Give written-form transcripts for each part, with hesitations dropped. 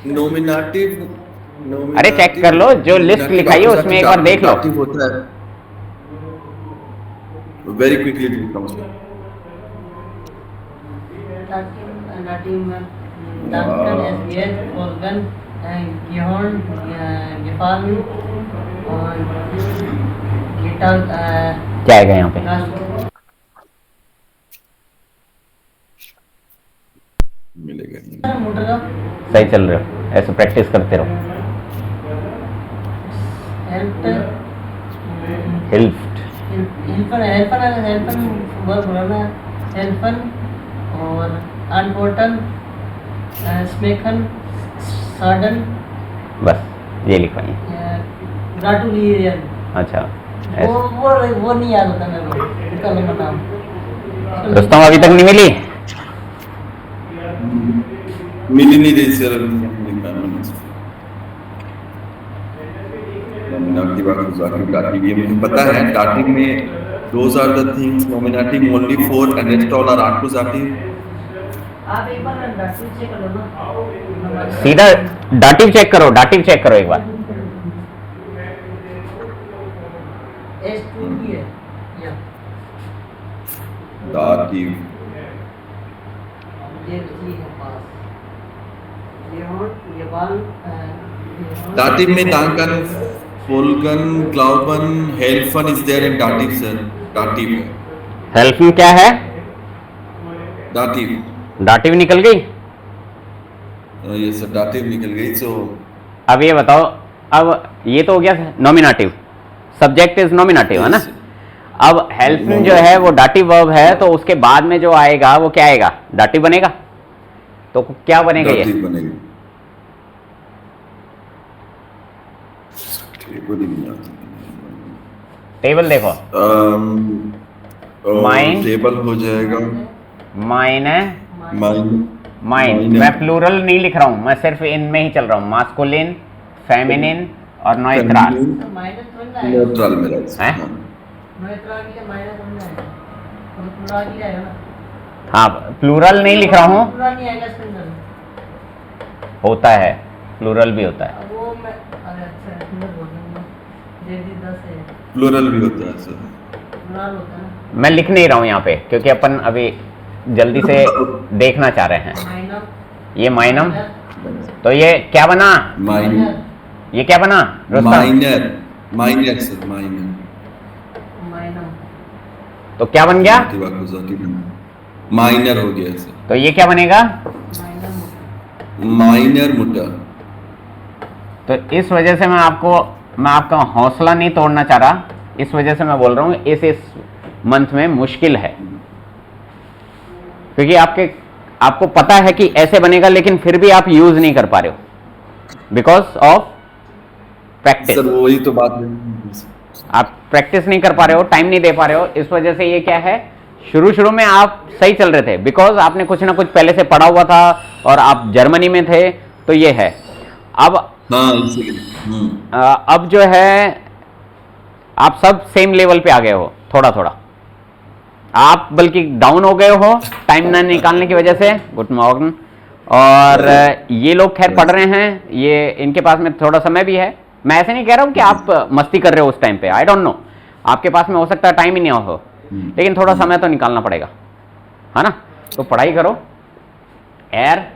Nominative अरे check कर लो, जो लिस्ट लिखाई है उसमें एक बार देख लो। दाटिव होता है। Very quickly it comes. Duncan, SBH, Volgan, Gihon, Gefallen और गिटार क्या आएगा यहाँ पे? मिलेगा। मुटरा सही चल रहे हो, ऐसे प्रैक्टिस करते रहो। हेल्प हिल्फ्ट, हेल्पन हेल्पन हेल्पन बहुत पुराना है। हेल्पन और अनपोर्टन, स्मेकन, सार्डन, बस ये लिखवाइए। ग्राटुलियन। अच्छा, वो नहीं याद होता मेरे को, इसका लंबा नाम। रुस्तम अभी तक नहीं मिली? मिली नहीं रही सर। ये मुझे पता है। दाटिव में those are the things nominating only for and rest all are accusative. आप एक बार डाटिव चेक कर लो ना। सीधा डाटिव चेक करो, डाटिव चेक करो एक बार। S2 की है या दाटिव ये है पास। ये बाल दाटिव में दांकन, फोल्गन, ग्लाउबन, हेल्फन is there in दाटिव sir. दाटिव हेल्प में क्या है? दाटिव। डाटिव निकल गई। ये सर दाटिव निकल गई। सो अब ये बताओ, अब ये तो हो गया नॉमिनेटिव, सब्जेक्ट इज नॉमिनेटिव है ना। अब हेल्प जो है वो डाटिव वर्ब है, तो उसके बाद में जो आएगा वो क्या आएगा? डाटिव बनेगा। तो क्या बनेगा ये? दाटिव बनेगी। टेबल देखो, माइन टेबल हो जाएगा। माइन है, माइन माइन। मैं प्लूरल नहीं लिख रहा हूँ, मैं सिर्फ इनमें ही चल रहा हूँ, मास्कुलिन, फेमिनिन और नॉइट्राल। न्यूट्रल में हैं? नॉइट्राल के लिए माइनस होना है और प्लूरल के लिए आएगा ना। हाँ, प्लूरल नहीं लिख रहा हूँ, प्लूरल नहीं आएगा इसके अंदर। होता है, प्लूरल भी होता है। वो मैं अरे अच्छा अंदर बोल दूंगा। जेडी 10 है, प्लूरल भी होता है सर। प्लूरल होता है ना। मैं लिख नहीं रहा हूँ यहाँ पे, क्योंकि अपन अभी जल्दी से देखना चाह रहे हैं। माइनम, ये माइनम, तो ये क्या बना? माइनर, ये क्या बना रुस्तम? माइनर, माइनर सर, माइनर। माइनम तो क्या बन गया? माइनर हो गया सर। तो ये क्या बनेगा? माइनम माइनर मुटर। तो इस वजह से मैं आपका हौसला नहीं तोड़ना चाह रहा, इस वजह से मैं बोल रहा हूँ इस मंथ में मुश्किल है, क्योंकि आपको पता है कि ऐसे बनेगा, लेकिन फिर भी आप यूज नहीं कर पा रहे हो बिकॉज ऑफ प्रैक्टिस। सर वही तो बात है, आप प्रैक्टिस नहीं कर पा रहे हो, टाइम नहीं दे पा रहे हो, इस वजह से ये क्या है, शुरू में आप सही चल रहे थे बिकॉज आपने कुछ ना कुछ पहले से पढ़ा हुआ था और आप जर्मनी में थे, तो ये है। अब अब जो है आप सब सेम लेवल पे आ गए हो, थोड़ा थोड़ा आप बल्कि डाउन हो गए हो टाइम ना निकालने की वजह से। Good morning. और ये लोग खैर पढ़ रहे हैं, ये इनके पास में थोड़ा समय भी है। मैं ऐसे नहीं कह रहा हूँ कि आप मस्ती कर रहे हो उस टाइम पे, आई डोंट नो, आपके पास में हो सकता है टाइम ही नहीं हो, लेकिन थोड़ा समय तो निकालना पड़ेगा, है ना। तो पढ़ाई करो। एयर,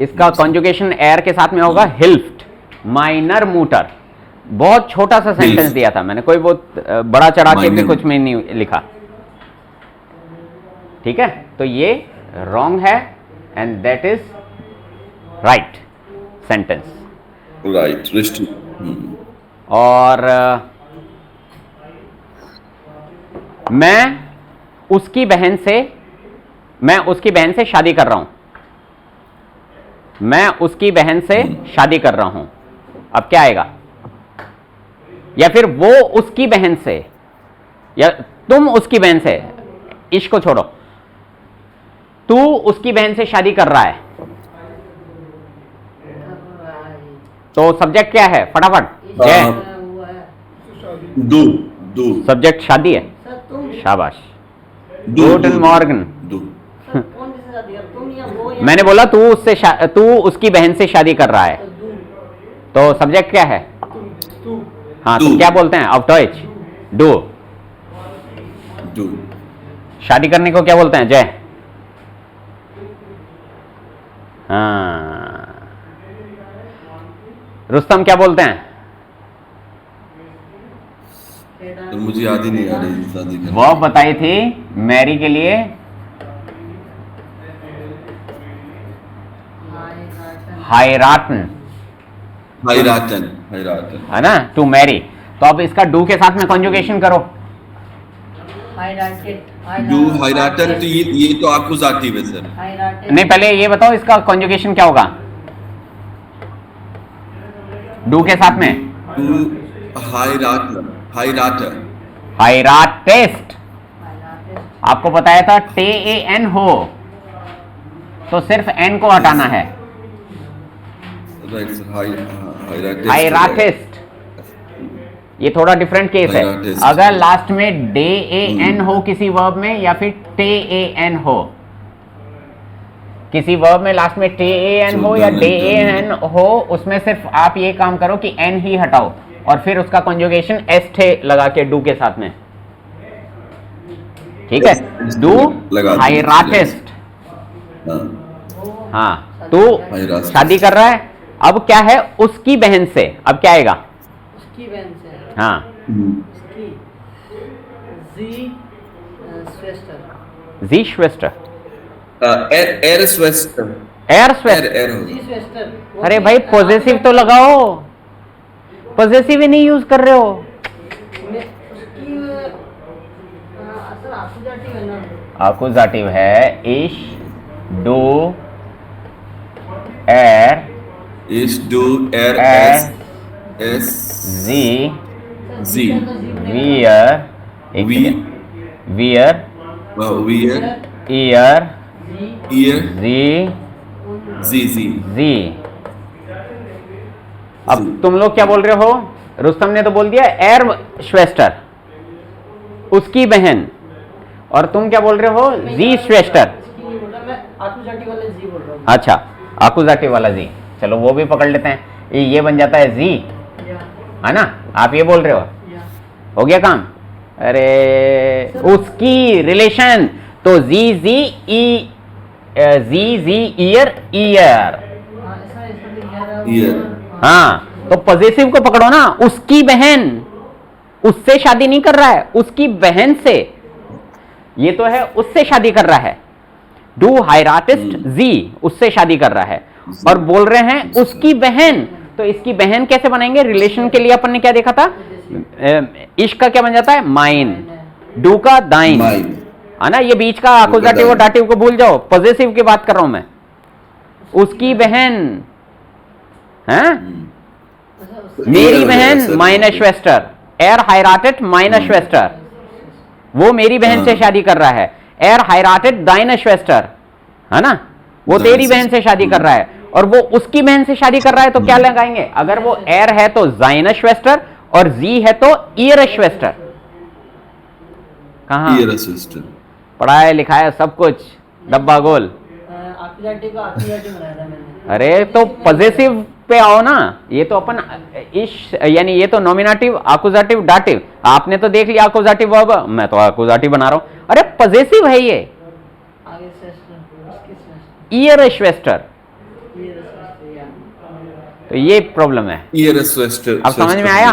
इसका कॉन्जुगेशन एयर के साथ में होगा हिल्फ्ट, माइनर मूटर। बहुत छोटा सा सेंटेंस दिया था मैंने, कोई बहुत बड़ा चढ़ा के भी कुछ में नहीं लिखा, ठीक है। तो ये रॉन्ग है and that is right sentence, right. और मैं उसकी बहन से शादी कर रहा हूं, मैं उसकी बहन से शादी कर रहा हूं। अब क्या आएगा? या फिर वो उसकी बहन से, या तुम उसकी बहन से, इश्क को छोड़ो, तू उसकी बहन से शादी कर रहा है, तो सब्जेक्ट क्या है? फटाफट जय। दो सब्जेक्ट शादी है, सर तुम शाबाश, दो गुड मॉर्गन। दो। सर कौन किससे शादी कर, तुम या वो या मैंने बोला तू उसकी बहन से शादी कर रहा है, तो सब्जेक्ट क्या है? हाँ, तो Du. क्या बोलते हैं? Of Deutsche do. Du. शादी करने को क्या बोलते हैं? जय। हाँ, रुस्तम क्या बोलते हैं? तो मुझे याद ही नहीं आ रही शादी करने। वो बताई थी मैरी के लिए हायराटन, हाइराटन, हाइराटन। है ना, टू मैरी। तो अब इसका डू के साथ में कॉन्जुगेशन करो। डू हाइराटन, तो ये तो आकुजाटिव है सर। नहीं, पहले ये बताओ इसका कॉन्जुगेशन क्या होगा डू के साथ में? डू हाइराटन, हाइराटर। हायराटेस्ट। आपको बताया था TAN हो तो सिर्फ N को हटाना है। Right sir, हाइराटेस्ट। हायराटेस्ट, ये थोड़ा डिफरेंट केस है। हायराटेस्ट। अगर लास्ट में DAN हो किसी वर्ब में या फिर TAN हो, किसी वर्ब में लास्ट में TAN हो या DAN हो, उसमें सिर्फ आप ये काम करो कि N ही हटाओ और फिर उसका कॉन्जुगेशन एस्टे लगा के डू के साथ में। ठीक है, डू हायराटेस्ट। हाँ, तू हायराटेस्ट। शादी कर रहा है, अब क्या है? उसकी बहन से। अब क्या आएगा? उसकी बहन से। हाँ, उसकी जी स्वेस्टर। जी श्वेस्टर, एर स्वेस्टर। एयर स्वेस्टर। एर जी स्वेस्टर। अरे भाई, पॉजेसिव तो लगाओ, पॉजेसिव ही नहीं यूज कर रहे हो। उसकी असल आकुजाटिव है ना। आकुजाटिव है। इश, डू, एर, इस, डू, एर, एर, एस, जी, जी, वियर, वी, वियर, वियर, ईयर, ईयर, जी, जी। जी। अब जी। तुम लोग क्या बोल रहे हो? रुस्तम ने तो बोल दिया एयर श्वेस्टर, उसकी बहन, और तुम क्या बोल रहे हो? जी श्वेस्टर। मैं आकुजाटिव वाले जी बोल रहा हूँ। अच्छा, आकुजाटिव वाला जी, चलो वो भी पकड़ लेते हैं। ये बन जाता है जी, है ना? आप ये बोल रहे हो, हो गया काम। अरे उसकी रिलेशन, तो जी जी ई, जी जी ईयर, ईयर। ईयर। हाँ, तो पॉजेसिव को पकड़ो ना। उसकी बहन, उससे शादी नहीं कर रहा है, उसकी बहन से। ये तो है उससे शादी कर रहा है। डू हायराटिस्ट जी, उससे शादी कर रहा है, और बोल रहे हैं उसकी बहन। तो इसकी बहन कैसे बनाएंगे? रिलेशन के लिए अपन ने क्या देखा था? इश्क का क्या बन जाता है? माइन। डू का दाइन, है ना? ये बीच का आकुजाटिव और डाटिव को भूल जाओ, पॉजेसिव की बात कर रहा हूं मैं। उसकी बहन है, मेरी बहन माइनस श्वेस्टर, एयर हायराटेड माइनस श्वेस्टर। वो मेरी बहन से शादी कर रहा है। एयर हायराटेड दाइन श्वेस्टर, है ना? वो तेरी बहन से शादी कर रहा है, और वो उसकी बहन से शादी कर रहा है, तो क्या लगाएंगे? अगर वो एयर है तो जाइन श्वेस्टर, और जी है तो ईयर श्वेस्टर। कहाँ पढ़ाया लिखाया सब कुछ, डब्बा गोल। आकुजाटिव को आकुजाटिव बनाया था मैंने। अरे तो पॉजेसिव पे आओ ना। ये तो अपन इश, यानी ये तो नॉमिनेटिव, आकुजाटिव, डाटिव। आपने तो देख लिया आकुजाटिव वर्ब, मैं तो आकुजाटिव बना रहा हूं। अरे पॉजेसिव है ये। आगे श्वेस्टर, उसकी श्वेस्टर, ईयर श्वेस्टर, ये श्वेस्टर या। तो ये प्रॉब्लम है। ईयर स्वेस्टर। अब समझ में आया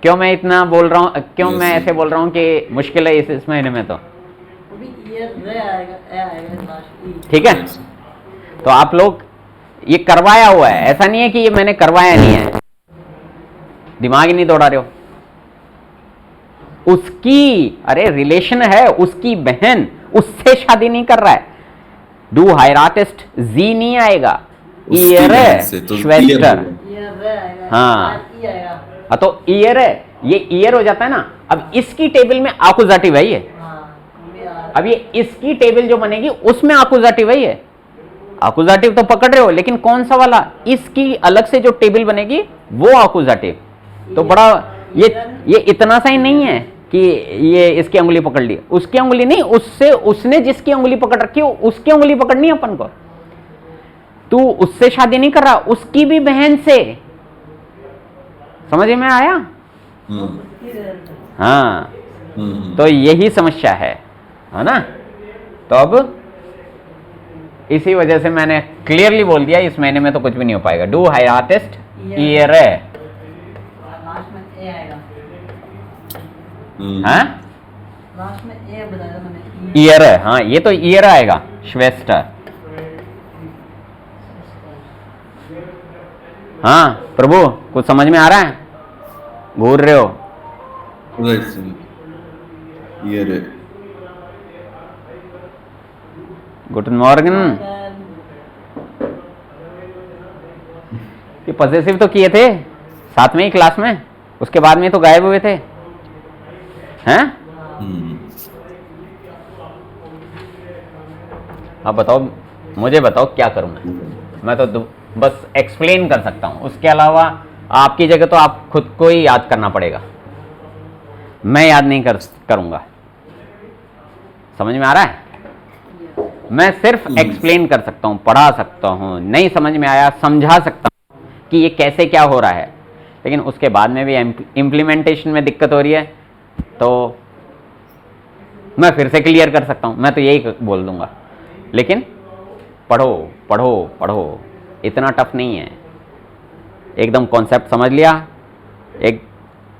क्यों मैं इतना बोल रहा हूँ, क्यों मैं ऐसे बोल रहा हूँ कि मुश्किल है इस महीने में। तो वो भी ईयर रे आएगा, ए आएगा लास्ट ई। ठीक है, तो आप लोग ये करवाया हुआ है, ऐसा नहीं है कि ये मैंने करवाया नहीं है। दिमाग ही नहीं दौड़ा रहे हो। उसकी, अरे रिलेशन है, उसकी बहन, उससे शादी नहीं कर रहा है। डू हायराटिस्ट जी नहीं आएगा, ईयर है श्वेस्टर। ईयर रे आएगा, हाँ। ई आएगा। तो ईयर है, ये ईयर हो जाता है ना। अब इसकी टेबल में आकुजाटिव है ये। हाँ, भी आ- अब ये इसकी टेबल जो बनेगी उसमें आकुजाटिव है ये। आकुजाटिव तो पकड़ रहे हो, लेकिन कौन सा वाला? इसकी अलग से जो टेबल बनेगी वो आकुजाटिव। तो बड़ा ये इतना सा ही नहीं है, कि ये इसकी उंगली पकड़ ली, उसकी उंगली नहीं, उससे उसने जिसकी उंगली पकड़ रखी हो उसकी उंगली पकड़नी है अपन को। तू उससे शादी नहीं कर रहा, उसकी भी बहन से। समझ में आया? हाँ, तो यही समस्या है ना। तो अब इसी वजह से मैंने क्लियरली बोल दिया इस महीने में तो कुछ भी नहीं हो पाएगा। डू हाईएस्ट ईयर है, लास्ट में ए आएगा, हाँ लास्ट में ए बताया था मैंने। ईयर है, हाँ ये तो ईयर आएगा। श्वेस्टर, हाँ प्रभु कुछ समझ में आ रहा है? घूर रहे हो? ईयर है। Good morning. ये पॉजेसिव तो किए थे साथ में ही क्लास में, उसके बाद में तो गायब हुए थे, हैं? अब बताओ, मुझे बताओ क्या करूं मैं तो बस एक्सप्लेन कर सकता हूं, उसके अलावा आपकी जगह तो आप खुद को ही याद करना पड़ेगा, मैं याद नहीं करूंगा। समझ में आ रहा है? मैं सिर्फ एक्सप्लेन कर सकता हूं, पढ़ा सकता हूं, नहीं समझ में आया समझा सकता हूं कि ये कैसे क्या हो रहा है, लेकिन उसके बाद में भी इम्प्लीमेंटेशन में दिक्कत हो रही है तो मैं फिर से क्लियर कर सकता हूं, मैं तो यही बोल दूंगा। लेकिन पढ़ो पढ़ो पढ़ो, इतना टफ नहीं है। एकदम कॉन्सेप्ट समझ लिया, एक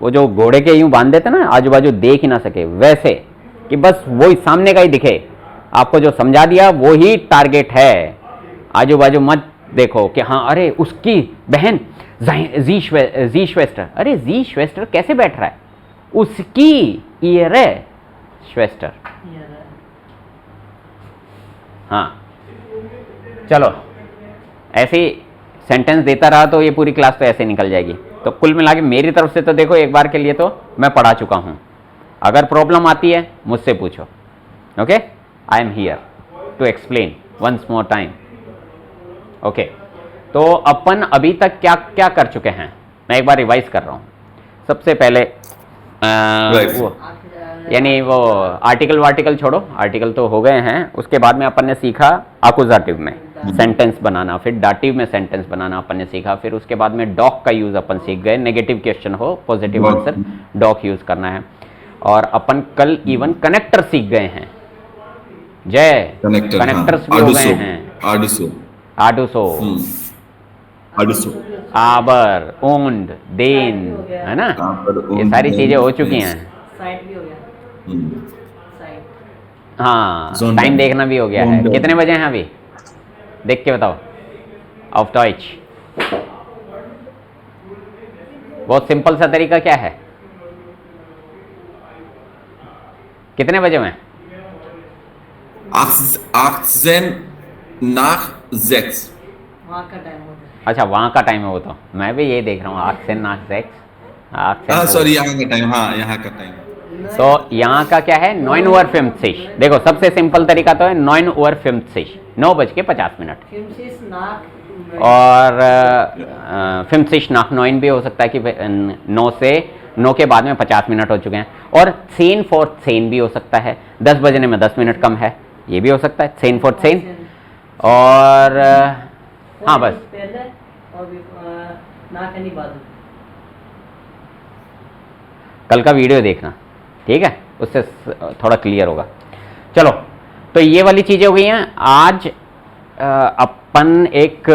वो जो घोड़े के यूं बांध देते ना आजू बाजू देख ही ना सके, वैसे कि बस वही सामने का ही दिखे, आपको जो समझा दिया वो ही टारगेट है। आजू बाजू मत देखो कि हाँ अरे उसकी बहन जी श्वेस्टर, अरे जी श्वेस्टर कैसे बैठ रहा है, उसकी ईयर है श्वेस्टर। हाँ चलो, ऐसे ही सेंटेंस देता रहा तो ये पूरी क्लास तो ऐसे निकल जाएगी। तो कुल मिला के मेरी तरफ से तो देखो एक बार के लिए तो मैं पढ़ा चुका हूं, अगर प्रॉब्लम आती है मुझसे पूछो। Okay, I am here to explain once more time. Okay, तो अपन अभी तक क्या क्या कर चुके हैं, मैं एक बार रिवाइज कर रहा हूं। सबसे पहले वो यानी वो आर्टिकल वार्टिकल छोड़ो, आर्टिकल तो हो गए हैं। उसके बाद में अपन ने सीखा अकुजाटिव में सेंटेंस बनाना, फिर डाटिव में सेंटेंस बनाना अपन ने सीखा, फिर उसके बाद में डॉक का यूज अपन सीख गए, नेगेटिव क्वेश्चन हो पॉजिटिव आंसर डॉक यूज करना है। और अपन कल इवन कनेक्टर सीख गए हैं, जय कनेक्टर्स भी हो गए हैं, आडुसो आबर ओन्ड देन, है ना, ये सारी चीजें हो चुकी हैं। साइड भी हो गया, साइड, हाँ टाइम देखना भी हो गया है। कितने बजे हैं अभी देख के बताओ, ऑफ डॉइच। बहुत सिंपल सा तरीका क्या है, कितने बजे में? 18 nach 6। वहाँ का टाइम होता है। अच्छा वहाँ का टाइम है वो, तो मैं भी ये देख रहा हूँ 8 से 6। सॉरी यहाँ का टाइम, हाँ यहाँ का टाइम। तो यहाँ का क्या है 9:50। देखो सबसे सिंपल तरीका तो है 9:50, 9:50। 50 नाक और 50 nach 9 भी हो सकता है कि 9 के बाद में 50 मिनट हो चुके हैं। और 10 for 10 भी हो सकता है, 10 बजने में 10 मिनट कम है, ये भी हो सकता है 10 for 10। और हाँ बस पहले और नाक नहीं बाद। कल का वीडियो देखना, ठीक है, उससे थोड़ा क्लियर होगा। चलो तो ये वाली चीजें हो गई हैं। आज अपन एक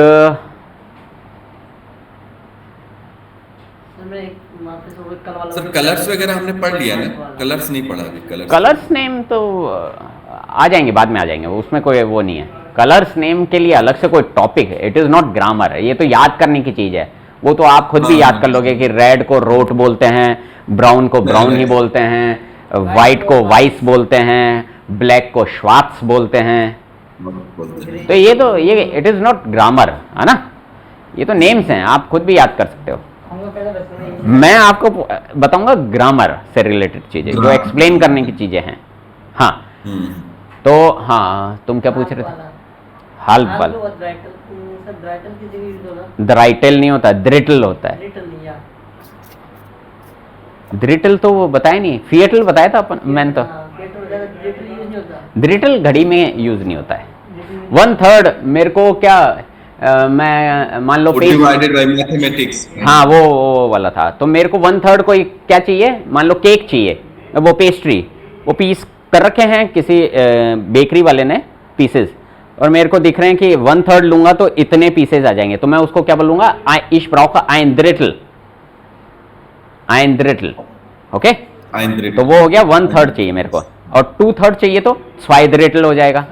सर कलर्स वगैरह हमने पढ़ लिया ना, कलर्स नहीं पढ़ा अभी। कलर्स नेम तो आ जाएंगे, बाद में आ जाएंगे, उसमें कोई वो नहीं है। कलर्स नेम के लिए अलग से कोई टॉपिक है, इट इज नॉट ग्रामर, ये तो याद करने की चीज है। वो तो आप खुद भी याद कर लोगे कि रेड को रोट बोलते हैं, ब्राउन को ब्राउन ही बोलते हैं, व्हाइट को वाइस बोलते हैं, ब्लैक को श्वार्ट्स बोलते हैं। तो ये इट इज नॉट ग्रामर, है ना, ये तो नेम्स हैं, आप खुद भी याद कर सकते हो। मैं आपको बताऊंगा ग्रामर से रिलेटेड चीजें जो एक्सप्लेन करने की चीजें हैं। हाँ तो हाँ तुम क्या पूछ रहे थे? हाल वाल द्राइटल नहीं होता, द्रिटल होता है। ड्रिटल तो वो बताया नहीं, फिएटल बताया था अपन, मैंने तो। पेट्रोल ज़्यादा पेट्रोल यूज नहीं होता। ड्रिटल घड़ी में यूज नहीं होता है। 1/3 मेरे को क्या मैं मान लो पेज, डिवाइडेड बाय मैथमेटिक्स। हाँ वो वाला था। तो मेरे को 1/3 कोई क्या चाहिए, मान लो केक चाहिए, वो पेस्ट्री, वो पीस कर रखे हैं किसी बेकरी वाले ने पीसेस, और मेरे को दिख रहे हैं कि 1/3 लूंगा तो इतने पीसेस आ जाएंगे, तो मैं उसको क्या बोलूंगा, ich brauche ein Drittel, ein Drittel, okay. तो वो हो गया 1/3 चाहिए मेरे को, और 2/3 चाहिए तो zwei Drittel हो जाएगा,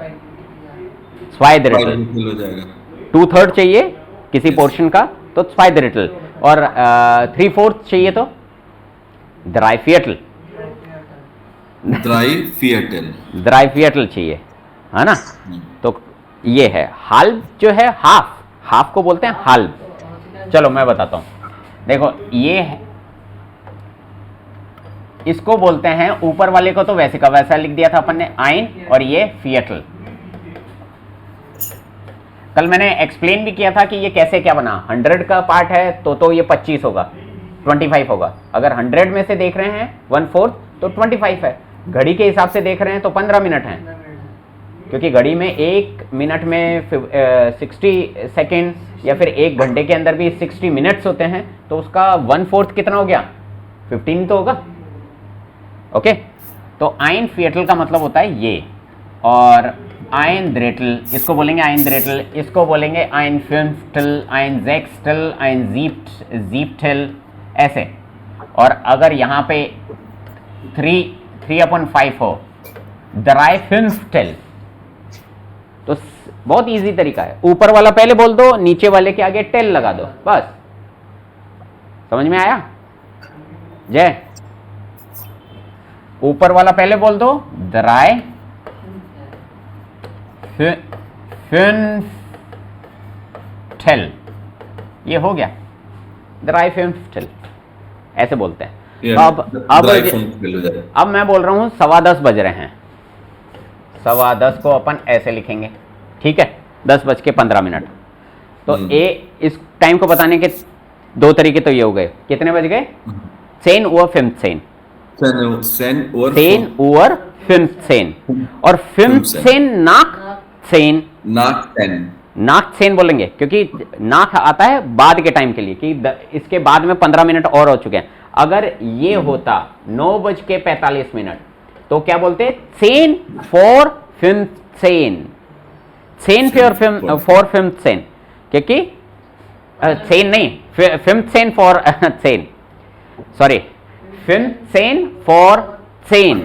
zwei Drittel। हो जाएगा। 2/3 चाहिए किसी पोर्शन का तो zwei Drittel, और 3/4 चाहिए तो drei Viertel, ड्राई फिएटल। drei Viertel चाहिए, है ना। तो ये है हाल्ब, जो है हाफ, हाफ को बोलते हैं हाल्ब। चलो मैं बताता हूं, देखो ये है, इसको बोलते हैं, ऊपर वाले को तो वैसे का वैसा लिख दिया था अपन ने, आइन, और ये फिएटल। कल मैंने एक्सप्लेन भी किया था कि ये कैसे क्या बना। 100 का पार्ट है तो ये 25 होगा, 25 होगा। अगर 100 में से देख रहे हैं 1/4 तो 25 है। घड़ी के हिसाब से देख रहे हैं तो 15 मिनट हैं, क्योंकि घड़ी में 1 मिनट में 60 सेकेंड, या फिर 1 घंटे के अंदर भी 60 मिनट्स होते हैं, तो उसका 1/4 कितना हो गया, 15 तो होगा, ओके। तो आइन फिएटल का मतलब होता है ये, और आइन ड्रेटल, इसको बोलेंगे आइन ड्रेटल, इसको बोलेंगे आइन फिंफ्टल, आइन जेक्सटल, आइन जीप्टल, ऐसे। और अगर यहाँ पे 3/5 हो, drei Fünftel, तो बहुत इजी तरीका है, ऊपर वाला पहले बोल दो, नीचे वाले के आगे टेल लगा दो, बस। समझ में आया जय? ऊपर वाला पहले बोल दो, drei Fünftel, ये हो गया, drei Fünftel, ऐसे बोलते हैं। अब मैं बोल रहा हूं 10:15 बज रहे हैं, 10:15 को अपन ऐसे लिखेंगे, ठीक है, 10:15। तो इस टाइम को बताने के 2 तरीके तो ये हो गए, कितने बज गए, 10 Uhr 15, 10 Uhr 15, और 15 nach 10, nach 10 बोलेंगे, क्योंकि नाक आता है बाद के टाइम के लिए, कि इसके बाद में 15 मिनट और हो चुके हैं। अगर ये होता 9:45, तो क्या बोलते, 10 for 15, 10 for 15, क्योंकि 10 नहीं, 15 for 10, सॉरी, 15 for 10,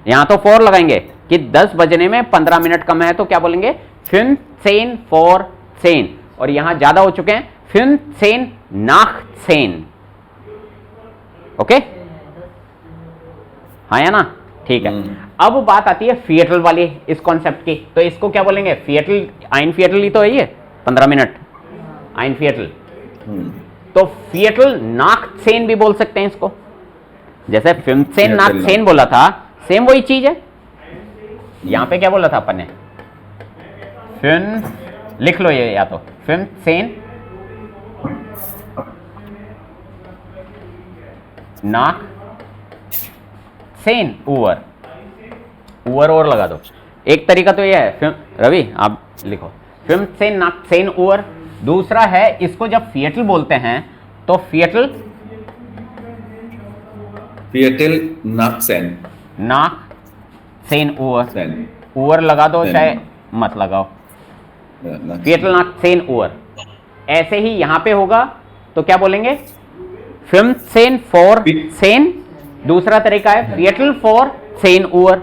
यहां तो 4 लगाएंगे कि 10 बजने में 15 मिनट कम है, तो क्या बोलेंगे, 15 for 10, और यहां ज्यादा हो चुके हैं, 15 nach 10, ओके, हाँ या ना, ठीक है। अब बात आती है फिएटल वाली इस कॉन्सेप्ट की, तो इसको क्या बोलेंगे, फिएटल, आइन फिएटल ही तो है ये, 15 मिनट आइन फिएटल। तो फिएटल नाक 10 भी बोल सकते हैं इसको, जैसे 15 नाक 10 बोला था, सेम वही चीज है। यहां पे क्या बोला था अपन ने, लिख लो ये, या तो 15 नाक 10 ऊवर और लगा दो। एक तरीका तो ये है, रवि आप लिखो 15 नाक 10 ऊवर। दूसरा है, इसको जब फिएटल बोलते हैं तो फिएटल नाक 10 ऊवर लगा दो, चाहे मत लगाओ, फिएटल नाक 10 ऊवर। ऐसे ही यहां पे होगा तो क्या बोलेंगे, 15 for 10। दूसरा तरीका है फिएटल for 10 ऊवर,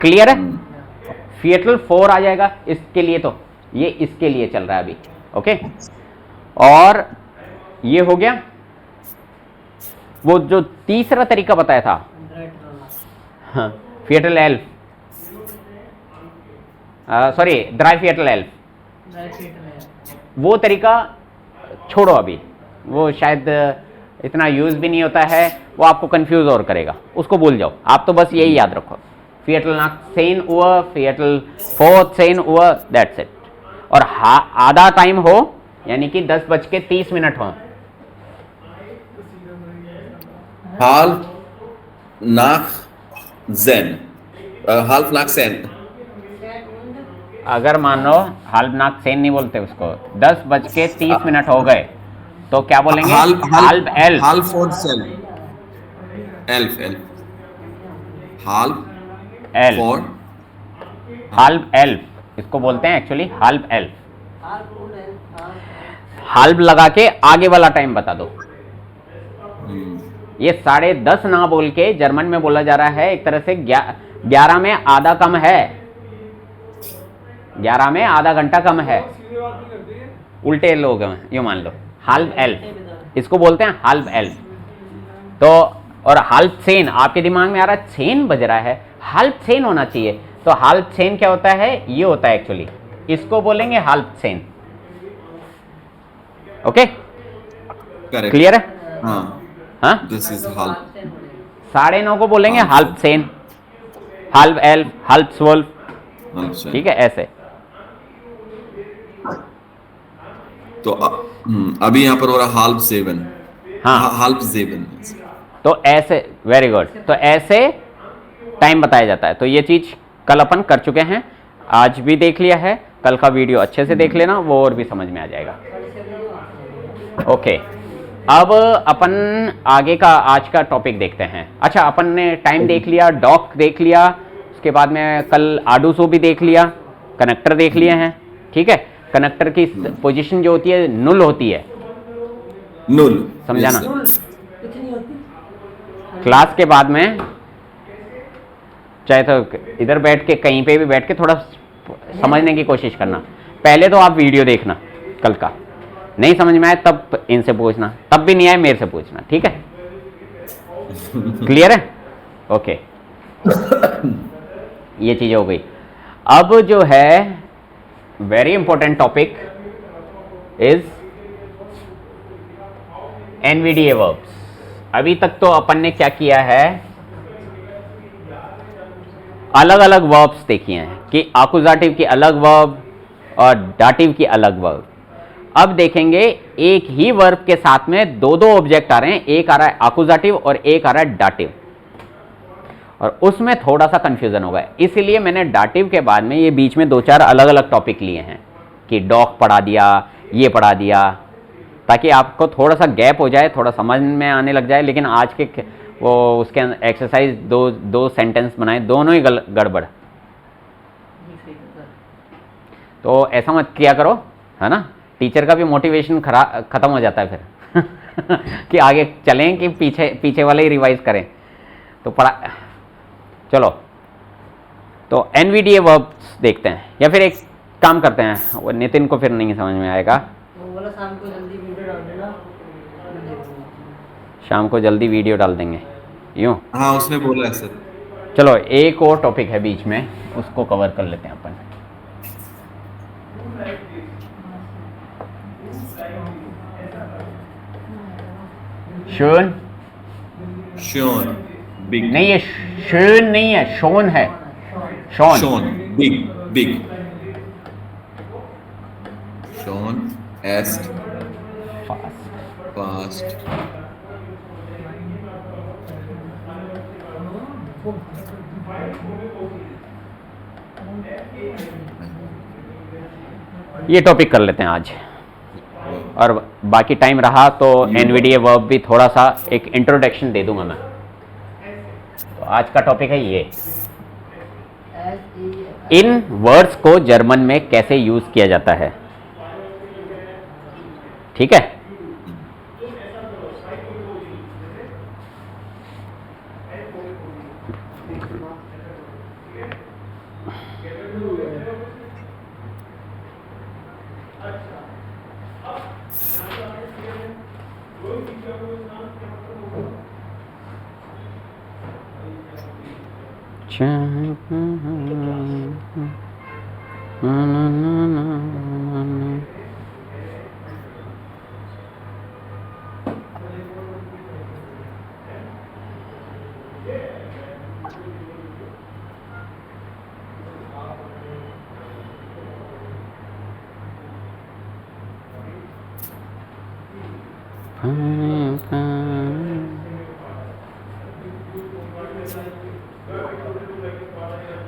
क्लियर है, फिएटल 4 आ जाएगा इसके लिए, तो ये इसके लिए चल रहा है अभी, ओके। और ये हो गया, वो जो तीसरा तरीका बताया था, हाँ, फिएटल एल्फ, सॉरी ड्राई फिएटल एल्फ, वो तरीका छोड़ो अभी, वो शायद इतना यूज भी नहीं होता है, वो आपको कंफ्यूज और करेगा, उसको भूल जाओ। आप तो बस यही याद रखो, फिएटल नाक 10 ऊवर, फिएटल 4 10 ऊवर, दैट्स इट। और आधा टाइम हो, यानी कि 10:30 हो, half nach 10, half nach 10. अगर मान लो हाल्ब नाक सेन नहीं बोलते उसको, 10:30 हो गए तो क्या बोलेंगे? हाल्ब एल्फ। half for 10. Elf. Half एल्फ, for हाल्ब एल्फ इसको बोलते हैं एक्चुअली, हाल्ब एल्फ। हाल्ब लगा के आगे वाला टाइम बता दो। ये 10:30 ना बोल के जर्मन में बोला जा रहा है एक तरह से 11 में आधा कम है, 11 में आधा घंटा कम है, उल्टे लोग हैं, यूं मान लो। हाल्ब एल्फ इसको बोलते हैं, हाल्ब एल्फ। तो और हाल्ब सेन आपके दिमाग में आ रहा है, सेन बज रहा है, हाल्ब सेन होना चाहिए। तो हाल्ब सेन क्या होता है? ये होता है एक्चुअली, इसको बोलेंगे हाल्ब सेन। Okay, correct. क्लियर है? हाँ, हाँ, this is half. 9:30 को बोलेंगे हाल्ब सेन, हाल्ब एल्फ, हाल्ब स्वल्फ, अच्छा। ठीक है ऐसे। तो अभी यहाँ पर हो रहा half 7. हाँ, half 7. तो ऐसे, वेरी गुड, तो ऐसे टाइम बताया जाता है। तो ये चीज कल अपन कर चुके हैं, आज भी देख लिया है, कल का वीडियो अच्छे से देख लेना, वो और भी समझ में आ जाएगा। ओके, अब अपन आगे का आज का टॉपिक देखते हैं। अच्छा, अपन ने टाइम देख लिया, डॉक देख लिया, उसके बाद में कल आडूसो भी देख लिया, कनेक्टर देख लिए हैं, ठीक है। कनेक्टर की पोजीशन जो होती है नुल होती है, null. समझाना। Yes, sir. कितनी होती? क्लास के बाद में चाहे तो इधर बैठ के, कहीं पे भी बैठ के थोड़ा समझने की कोशिश करना। पहले तो आप वीडियो देखना कल का, नहीं समझ में आए तब इनसे पूछना, तब भी नहीं आए मेरे से पूछना, ठीक है? क्लियर है? ओके, ये चीज हो गई। अब जो है very important topic is NVDA verbs. अभी तक तो अपन ने क्या किया है, अलग अलग वर्ब्स देखिए हैं कि आकुजाटिव की अलग वर्ब और डाटिव की अलग वर्ब। अब देखेंगे एक ही वर्ब के साथ में दो दो ऑब्जेक्ट आ रहे हैं, एक आ रहा है आकुजाटिव और एक आ रहा है डाटिव, और उसमें थोड़ा सा कंफ्यूजन होगा। इसलिए मैंने डाटिव के बाद में ये बीच में 2-4 अलग अलग टॉपिक लिए हैं कि डॉग पढ़ा दिया, ये पढ़ा दिया, ताकि आपको थोड़ा सा गैप हो जाए, थोड़ा समझ में आने लग जाए। लेकिन आज के वो उसके एक्सरसाइज दो सेंटेंस बनाए, दोनों ही गड़बड़, तो ऐसा मत किया करो, है ना। टीचर का भी मोटिवेशन खत्म हो जाता है फिर कि आगे चलें कि पीछे वाले ही रिवाइज करें, तो पढ़ा। चलो, तो एनवीडीए वर्ब्स देखते हैं, या फिर एक काम करते हैं, वो नितिन को फिर नहीं समझ में आएगा। वो बोला शाम को जल्दी वीडियो डाल देना, मैं देखूंगा। शाम को जल्दी वीडियो डाल देंगे, यूँ। हाँ, उसने बोला है सर। चलो, एक और टॉपिक है बीच में, उसको कवर कर लेते हैं अपन। Shown Sean, big. नहीं, ये शोन नहीं है, शोन है, shown. Sean, big. Sean, asked, fast. ये टॉपिक कर लेते हैं आज, और बाकी टाइम रहा तो एनवीडीए वर्ब भी थोड़ा सा एक इंट्रोडक्शन दे दूंगा मैं। तो आज का टॉपिक है ये, इन वर्ड्स को जर्मन में कैसे यूज किया जाता है, ठीक है।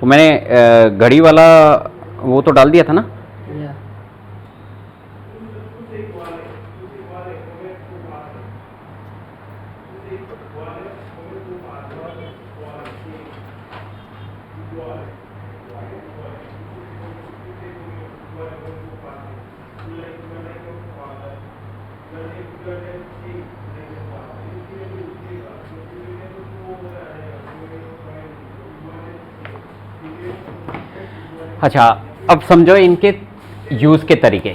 मैंने घड़ी वाला वो तो डाल दिया था ना। या अच्छा, अब समझो इनके यूज के तरीके।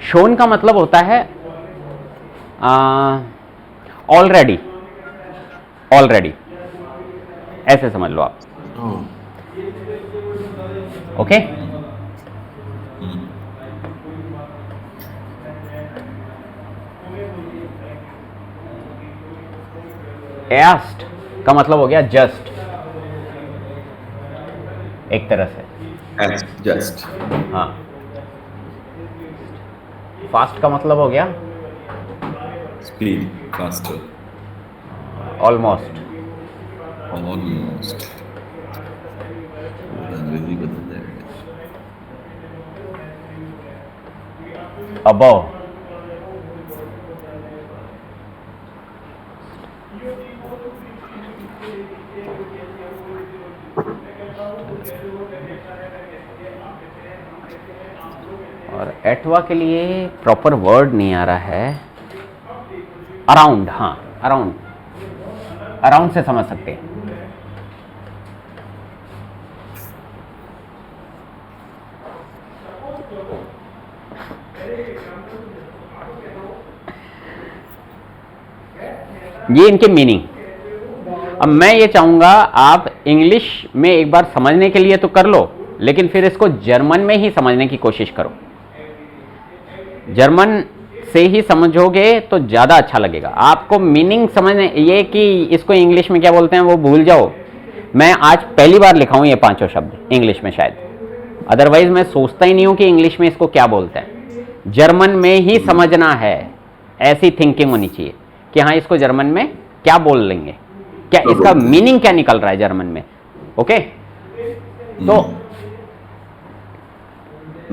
शोन का मतलब होता है ऑलरेडी, ऑलरेडी ऐसे समझ लो आप। ओके, एस्ट का मतलब हो गया जस्ट, एक तरह से। जस्ट हाँ, फास्ट का मतलब हो गया स्पीड, फास्टर, ऑलमोस्ट। ऑलमोस्ट। अंग्रेजी बदल जाएगा। अबव, और एटवा के लिए प्रॉपर वर्ड नहीं आ रहा है। अराउंड, हाँ अराउंड, अराउंड से समझ सकते हैं। ये इनके मीनिंग। अब मैं ये चाहूंगा आप इंग्लिश में एक बार समझने के लिए तो कर लो, लेकिन फिर इसको जर्मन में ही समझने की कोशिश करो। जर्मन से ही समझोगे तो ज़्यादा अच्छा लगेगा आपको। मीनिंग समझने, ये कि इसको इंग्लिश में क्या बोलते हैं वो भूल जाओ। मैं आज पहली बार लिखा हूँ ये पांचों शब्द इंग्लिश में, शायद अदरवाइज मैं सोचता ही नहीं हूँ कि इंग्लिश में इसको क्या बोलते हैं। जर्मन में ही समझना है, ऐसी थिंकिंग होनी चाहिए कि हाँ इसको जर्मन में क्या बोल लेंगे, क्या इसका मीनिंग क्या निकल रहा है जर्मन में। ओके, तो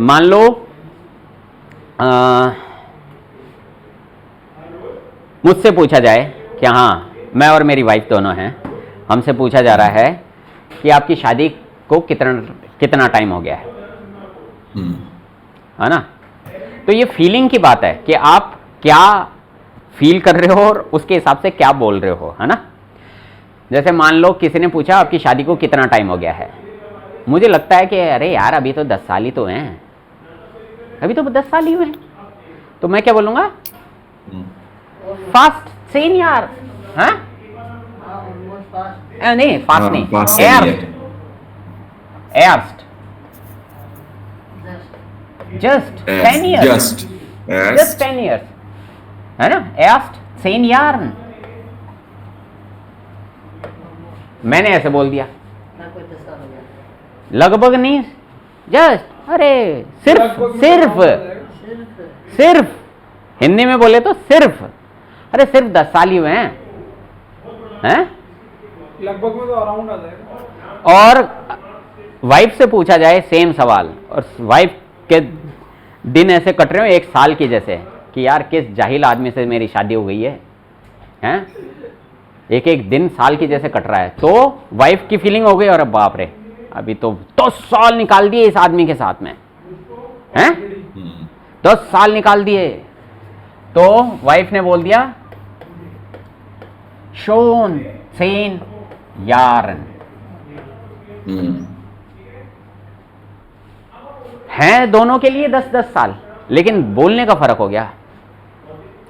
मान लो मुझसे पूछा जाए कि हाँ, मैं और मेरी वाइफ दोनों हैं, हमसे पूछा जा रहा है कि आपकी शादी को कितना टाइम हो गया है ना। तो ये फीलिंग की बात है कि आप क्या फील कर रहे हो और उसके हिसाब से क्या बोल रहे हो, है ना। जैसे मान लो किसी ने पूछा आपकी शादी को कितना टाइम हो गया है, मुझे लगता है कि अरे यार अभी तो 10 साल ही तो हैं, अभी तो 10 साल ही हुए हैं, तो मैं क्या बोलूँगा, फास्ट सेन यार, हाँ ऑलमोस्ट फास्ट। नहीं फास्ट नहीं, fast एर्स्ट, एर्स्ट, जस्ट 10 ईयर्स, जस्ट 10 ईयर्स, है ना। एर्स्ट सेन यार, मैंने ऐसे बोल दिया, ना कोई 10 साल हो गया। लगभग नहीं, जस्ट, अरे सिर्फ सिर्फ सिर्फ सिर्फ हिंदी में बोले तो सिर्फ, अरे सिर्फ 10 साल ही हुए हैं, लगभग में तो अराउंड आ जाएगा। और वाइफ से पूछा जाए सेम सवाल, और वाइफ के दिन ऐसे कट रहे हो 1 साल की जैसे कि यार किस जाहिल आदमी से मेरी शादी हो गई है, हैं, एक एक दिन साल की जैसे कट रहा है, तो वाइफ की फीलिंग हो गई और बाप रे अभी तो 10 साल निकाल दिए इस आदमी के साथ में, हैं 10 साल निकाल दिए। तो वाइफ ने बोल दिया शोन सेन यारन, हैं दोनों के लिए 10-10 साल, लेकिन बोलने का फर्क हो गया,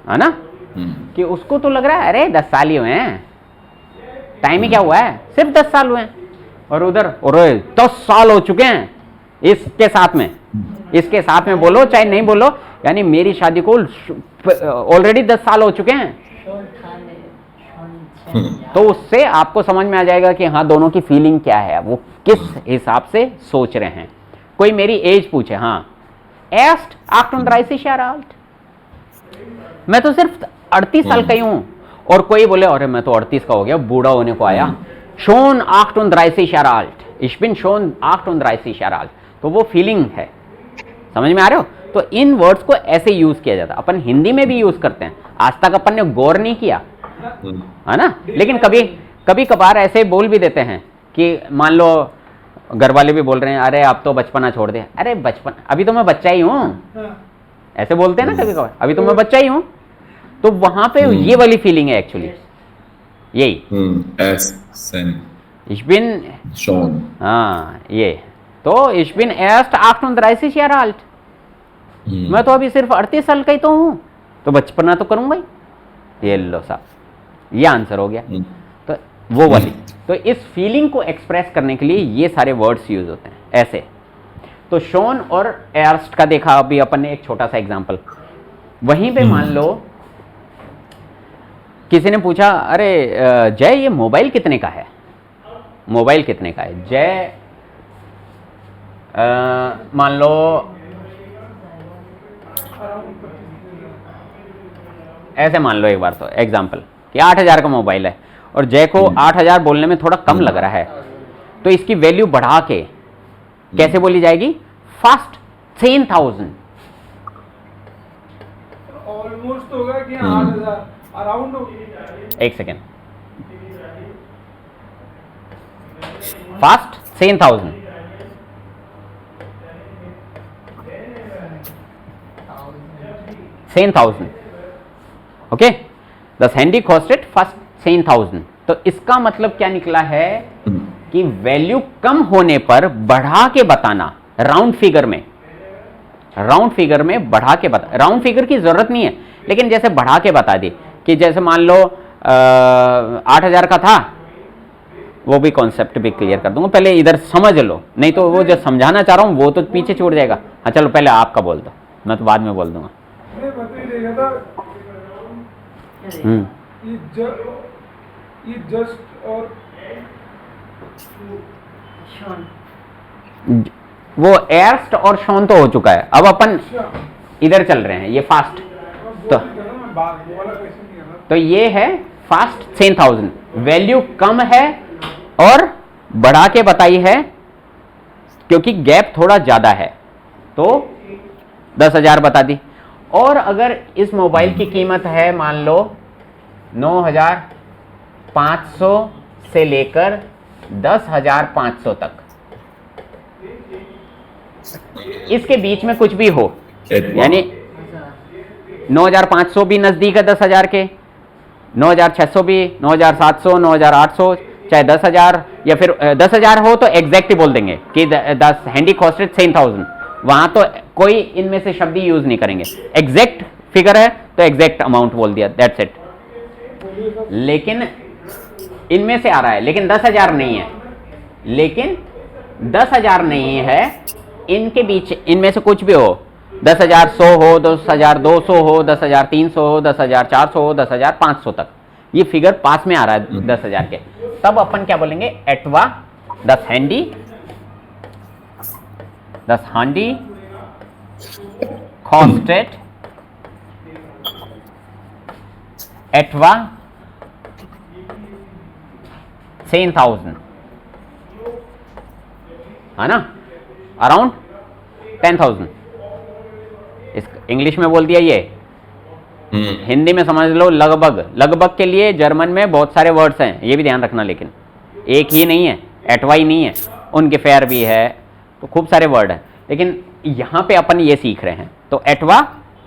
है ना। कि उसको तो लग रहा है अरे 10 साल ही हुए हैं, टाइम ही क्या हुआ है, सिर्फ 10 साल हुए हैं, और उधर अरे 10 साल हो चुके हैं इसके साथ में, इसके साथ में बोलो चाहे नहीं बोलो, यानी मेरी शादी को ऑलरेडी 10 साल हो चुके हैं। शोन खाने, शोन तो उससे आपको समझ में आ जाएगा कि हाँ दोनों की फीलिंग क्या है, वो किस हिसाब से सोच रहे हैं। कोई मेरी एज पूछे, हाँ एस्ट 38 Jahre alt, मैं तो सिर्फ 38 साल का ही हूं, और कोई बोले अरे मैं तो 38 का हो गया, बूढ़ा होने को आया, shown 38 Jahre alt, Ich bin schon 38 Jahre alt, तो वो फीलिंग है, समझ में आ रहे हो? तो इन वर्ड्स को ऐसे यूज किया जाता है, अपन हिंदी में भी यूज करते हैं, आज तक अपन ने गौर नहीं किया, है ना? लेकिन कभी कभार ऐसे बोल भी देते हैं कि मान लो घर वाले भी बोल रहे हैं, अरे आप तो बचपना छोड़ दे, अरे बचपन, अभी तो मैं बच्चा ही हूँ, ऐसे बोलते हैं ना कभी कभार, अभी तो मैं बच्चा ही हूँ। तो वहां पे ये वाली फीलिंग है एक्चुअली, यही Ich bin schon, हाँ ये तो ich bin erst 38 Jahre alt, मैं तो अभी सिर्फ 38 साल का ही तो हूँ, तो बचपना तो करूंगा ही। ये लो साहब, ये आंसर हो गया। तो वो वाली, तो इस फीलिंग को एक्सप्रेस करने के लिए ये सारे वर्ड्स यूज होते हैं ऐसे। तो शोन और एर्स्ट का देखा अभी अपन ने, एक छोटा सा एग्जांपल। वहीं पे मान लो किसी ने पूछा, अरे जय ये मोबाइल कितने का है, मोबाइल कितने का है? जय मान लो ऐसे मान लो एक बार तो एग्जांपल कि 8000 का मोबाइल है और जय को 8000 बोलने में थोड़ा कम लग रहा है, तो इसकी वैल्यू बढ़ा के कैसे बोली जाएगी? फास्ट 10,000। ऑलमोस्ट होगा कि 8000 अराउंड हो गया। एक second, fast 10,000 10,000, okay, the handy costed first 10,000। तो इसका मतलब क्या निकला है कि वैल्यू कम होने पर बढ़ा के बताना, राउंड फिगर में, राउंड फिगर में बढ़ा के बता, राउंड फिगर की जरूरत नहीं है, लेकिन जैसे बढ़ा के बता दी कि जैसे मान लो 8,000 का था, वो भी कॉन्सेप्ट भी क्लियर कर दूंगा, पहले इधर समझ लो, नहीं तो वो जो समझाना चाह रहा हूं वो तो पीछे छूट जाएगा। हाँ चलो पहले आपका बोल दो, मैं तो बाद में बोल दूंगा। मैं बता ही देगा था ये जस्ट और वो एर्स्ट और शॉन तो हो चुका है, अब अपन इधर चल रहे हैं, ये फास्ट। तो ये है फास्ट 10,000, वैल्यू कम है और बढ़ा के बताई है क्योंकि गैप थोड़ा ज्यादा है, तो 10,000 बता दी। और अगर इस मोबाइल की कीमत है मान लो 9,500 से लेकर 10,500 तक, इसके बीच में कुछ भी हो, यानी 9,500 भी नजदीक है 10,000 के, 9,600 भी, 9,700, 9,800, चाहे 10,000 या फिर 10,000 हो तो एग्जैक्ट ही बोल देंगे कि 10 हैंडी कॉस्टेड 10,000, वहां तो कोई इनमें से शब्द यूज नहीं करेंगे, एग्जैक्ट फिगर है तो एग्जैक्ट अमाउंट बोल दिया, दैट्स इट। लेकिन इनमें से आ रहा है, लेकिन 10,000 नहीं है, लेकिन 10,000 नहीं है, इनके बीच इनमें से कुछ भी हो, 10,100 हो, 10,200 हो, 10,300 हो, 10,400 हो, 10,500 तक, ये फिगर पास में आ रहा है 10,000 के, तब अपन क्या बोलेंगे? एटवा 10 हैंडी, 10 हांडी कॉस्टेड एटवा 10,000, है ना, अराउंड 10,000। इस इंग्लिश में बोल दिया ये, हिंदी में समझ लो लगभग। लगभग के लिए जर्मन में बहुत सारे वर्ड्स हैं, ये भी ध्यान रखना, लेकिन एक ही नहीं है, एटवा ही नहीं है, उनके फेयर भी है, तो खूब सारे वर्ड हैं, लेकिन यहां पे अपन ये सीख रहे हैं। तो एटवा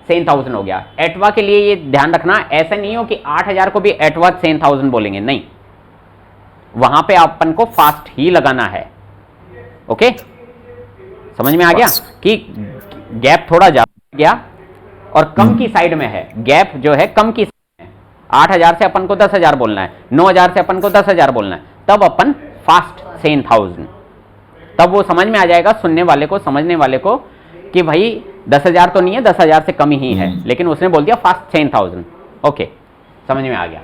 10,000 हो गया। एटवा के लिए ये ध्यान रखना, ऐसा नहीं हो कि 8,000 को भी एटवा 10,000 बोलेंगे, नहीं, वहां पे अपन को फास्ट ही लगाना है। ओके, समझ में आ गया कि गैप थोड़ा ज्यादा गया और कम की साइड में है, गैप जो है कम की साइड में है। 8,000 से अपन को 10,000 बोलना है, 9,000 से अपन को 10,000 बोलना है, तब अपन फास्ट 10,000, तब वो समझ में आ जाएगा सुनने वाले को, समझने वाले को कि भाई 10,000 तो नहीं है, 10,000 से कम ही है, लेकिन उसने बोल दिया फास्ट 10,000। ओके, समझ में आ गया।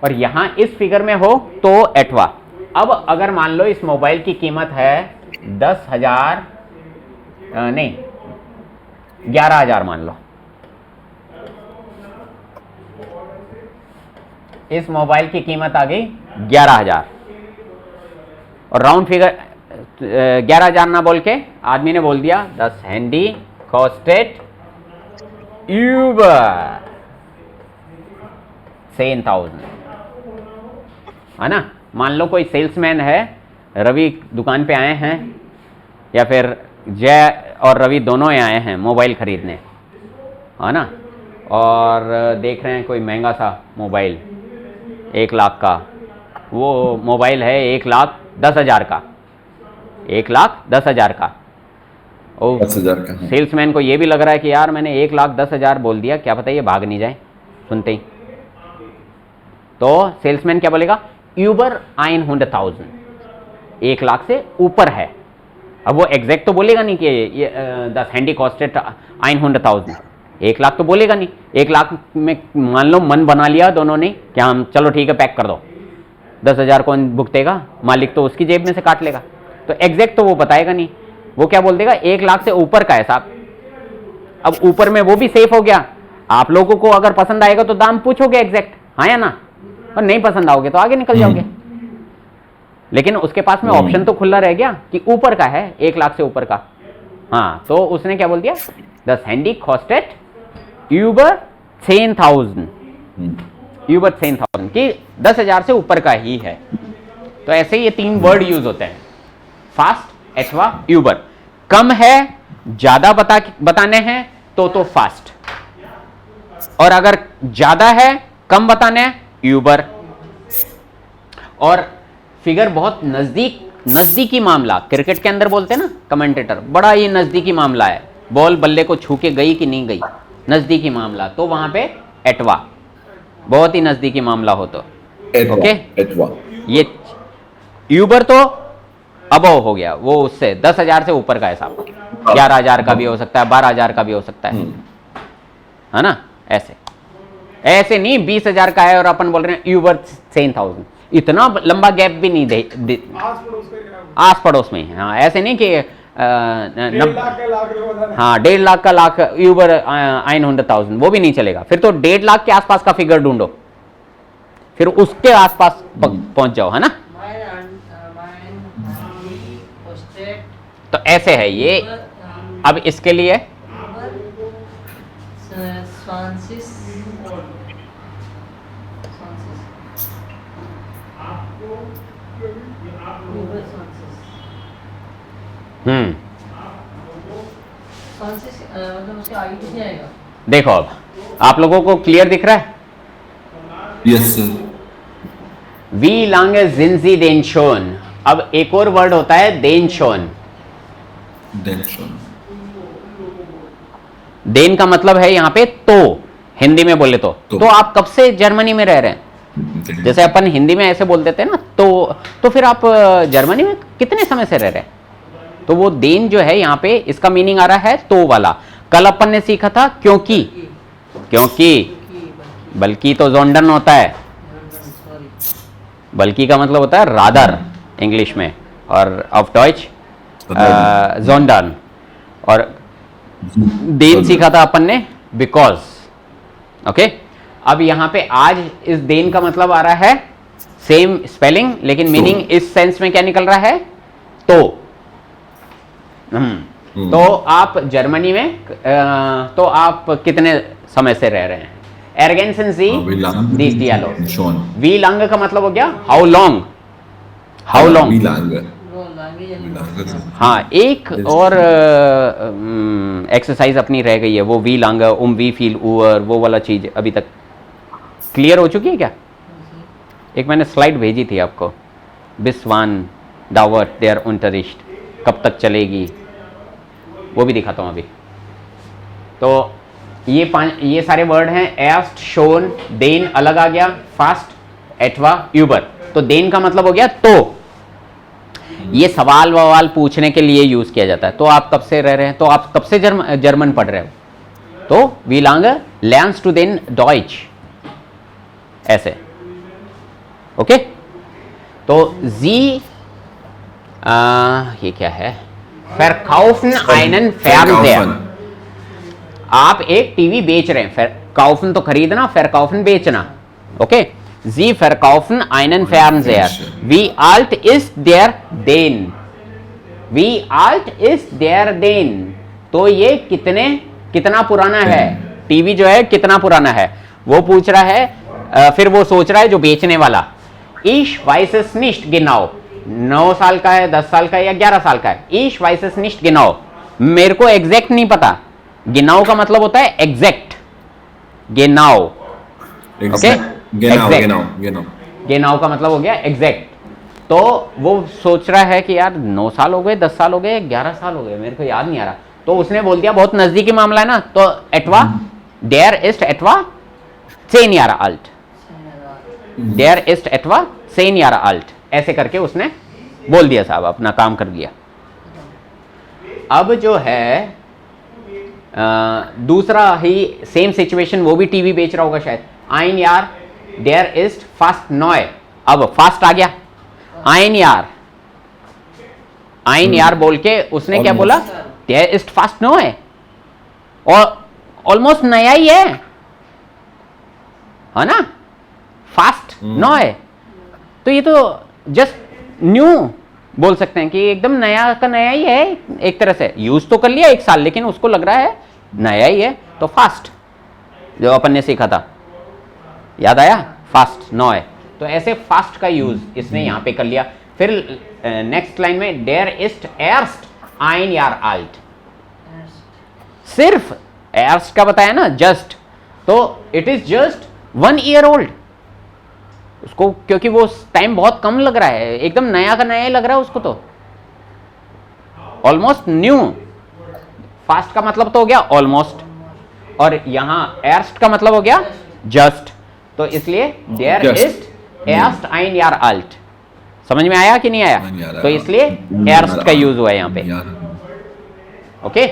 और यहां इस फिगर में हो तो एटवा। अब अगर मान लो इस मोबाइल की कीमत है 10,000 नहीं 11,000 मान लो, इस मोबाइल की कीमत आ गई 11,000, और राउंड फिगर 11,000 ना बोल के आदमी ने बोल दिया दस हैंडी कॉस्टेड यूबर 10,000, है ना। मान लो कोई सेल्समैन है, रवि दुकान पे आए हैं या फिर जय और रवि दोनों ही आए हैं मोबाइल खरीदने, है ना, और देख रहे हैं कोई महंगा सा मोबाइल 1 लाख का, वो मोबाइल है 1,10,000 का, 1,10,000 का। और 10,000 का। सेल्समैन को ये भी लग रहा है कि यार मैंने 1,10,000 बोल दिया, क्या पता ये भाग नहीं जाए सुनते ही। तो सेल्समैन क्या बोलेगा, यूबर 100,000, 1 लाख से ऊपर है। अब वो एग्जैक्ट तो बोलेगा नहीं कि ये द हैंडी कॉस्टेड 100,000, 1 लाख तो बोलेगा नहीं। 1 लाख में मान लो मन बना लिया दोनों ने कि हम चलो ठीक है पैक कर दो, 10,000 कौन भुगतेगा, मालिक तो उसकी जेब में से काट लेगा। तो एग्जैक्ट तो वो बताएगा नहीं, वो क्या बोल देगा 1 लाख से ऊपर का है साहब। अब ऊपर में वो भी सेफ हो गया, आप लोगों को अगर पसंद आएगा तो दाम पूछोगे एग्जैक्ट, हाँ या ना, और नहीं पसंद आओगे तो आगे निकल जाओगे। लेकिन उसके पास में ऑप्शन तो खुला रह गया कि ऊपर का है, 1 लाख से ऊपर का। हाँ, तो उसने क्या बोल दिया, the handy costed Uber 10,000, Uber 10,000 कि 10,000 से ऊपर का ही है। तो ऐसे ये 3 वर्ड यूज होते हैं, फास्ट अथवा यूबर। कम है, ज्यादा बताने हैं तो फास्ट, और अगर ज्यादा है कम बताने हैं यूबर, और फिगर बहुत नजदीकी मामला, क्रिकेट के अंदर बोलते हैं ना कमेंटेटर, बड़ा ये नजदीकी मामला है, बॉल बल्ले को छू के गई कि नहीं गई, नजदीकी मामला, तो वहां पे एटवा, बहुत ही नजदीकी मामला हो तो ओके। ये यूबर तो अबव हो गया, वो उससे 10,000 से ऊपर का है साहब, 11,000 का भी हो सकता है, 12,000 का भी हो सकता है ना। ऐसे नहीं 20,000 का है और अपन बोल रहे हैं यूबर 10,000, इतना लंबा गैप भी नहीं दे आस पड़ोस में। हाँ, ऐसे नहीं कि 1.5 लाख का लाख यूबर 100,000, वो भी नहीं चलेगा। फिर तो 1.5 लाख के आसपास का फिगर ढूंढो, फिर उसके आसपास पहुंच जाओ, है ना। तो ऐसे है ये। अब इसके लिए देखो, अब आप लोगों को क्लियर दिख रहा है? Yes sir. वी लांगे जिंजी डेनशोन। अब एक और वर्ड होता है डेनशोन। देन का मतलब है यहाँ पे तो, हिंदी में बोले तो आप कब से जर्मनी में रह रहे हैं? जैसे अपन हिंदी में ऐसे बोल देते हैं ना, तो फिर आप जर्मनी में कितने समय से रह रहे हैं? तो वो देन जो है यहाँ पे इसका मीनिंग आ रहा है तो वाला। कल अपन ने सीखा था क्योंकि बल्कि तो जोंडन होता है, बल्कि का मतलब होता है रादर इंग्लिश में, और ऑफ डॉइच जोंडन। और देन सीखा था अपन ने बिकॉज। ओके, अब यहाँ पे आज इस देन का मतलब आ रहा है सेम स्पेलिंग, लेकिन मीनिंग इस सेंस में क्या निकल रहा है, तो तो आप जर्मनी में तो आप कितने समय से रह रहे हैं? एरगेंसन सी दिस डियालॉग। वी लंग का मतलब हो गया हाउ लॉन्ग, हाउ लॉन्ग। हाँ, एक और एक्सरसाइज अपनी रह गई है, वो वी लंग वी फील ऊर, वो वाला चीज अभी तक क्लियर हो चुकी है क्या? एक मैंने स्लाइड भेजी थी आपको, बिस्वान दावत देयर उनटरिस्ट, कब तक चलेगी, वो भी दिखाता हूँ अभी। तो ये सारे वर्ड हैं, एस्ट, शोन, देन अलग आ गया, फास्ट, एटवा, यूबर। तो देन का मतलब हो गया तो, ये सवाल ववाल पूछने के लिए यूज किया जाता है। तो आप कब से रह रहे हैं, तो आप कब से जर्मन पढ़ रहे हो, तो वी लांगे लर्न्स टू देन डॉइच, ऐसे। ओके, तो जी ये क्या है, verkaufen einen Fernseher। आप एक टीवी बेच रहे हैं, verkaufen तो खरीदना, verkaufen बेचना। Okay, Sie verkaufen einen Fernseher. Wie alt ist der denn? Wie alt ist der denn? तो ये कितना पुराना है, टीवी जो है कितना पुराना है वो पूछ रहा है। फिर वो सोच रहा है जो बेचने वाला, Ich weiß es nicht genau, 9 साल का है, 10 साल का है या 11 साल का है। Ich weiß es nicht genau, मेरे को एग्जैक्ट नहीं पता। genau का मतलब होता है एग्जैक्ट, genau, ओके, genau का मतलब हो गया एग्जैक्ट। तो वो सोच रहा है कि यार 9 साल हो गए, 10 साल हो गए, 11 साल हो गए, मेरे को याद नहीं आ रहा। तो उसने बोल दिया, बहुत नजदीकी मामला है ना, तो etwa der ist etwa 10 Jahre alt, der ist etwa 10 Jahre alt, ऐसे करके उसने बोल दिया साहब, अपना काम कर दिया। अब जो है दूसरा ही सेम सिचुएशन, वो भी टीवी बेच रहा होगा शायद। ein Jahr, der ist fast neu, अब फास्ट आ गया। ein Jahr बोल के उसने क्या बोला, der ist fast neu, और ऑलमोस्ट नया ही है ना, फास्ट नॉय, तो ये तो जस्ट न्यू बोल सकते हैं कि एकदम नया का नया ही है। एक तरह से यूज तो कर लिया 1 साल, लेकिन उसको लग रहा है नया ही है, तो फास्ट जो अपन ने सीखा था, याद आया, फास्ट नॉय। तो ऐसे फास्ट का यूज इसने यहां पे कर लिया। फिर नेक्स्ट लाइन में der ist erst ein Jahr alt, सिर्फ erst का बताया ना, जस्ट, तो it is just 1 year old उसको, क्योंकि वो टाइम बहुत कम लग रहा है, एकदम नया का नया ही लग रहा है उसको, तो ऑलमोस्ट न्यू। फास्ट का मतलब तो हो गया ऑलमोस्ट, और यहां erst का मतलब हो गया जस्ट, तो इसलिए der ist erst ein Jahr alt। समझ में आया कि नहीं आया? तो इसलिए erst का यूज हुआ है यहां पे, okay.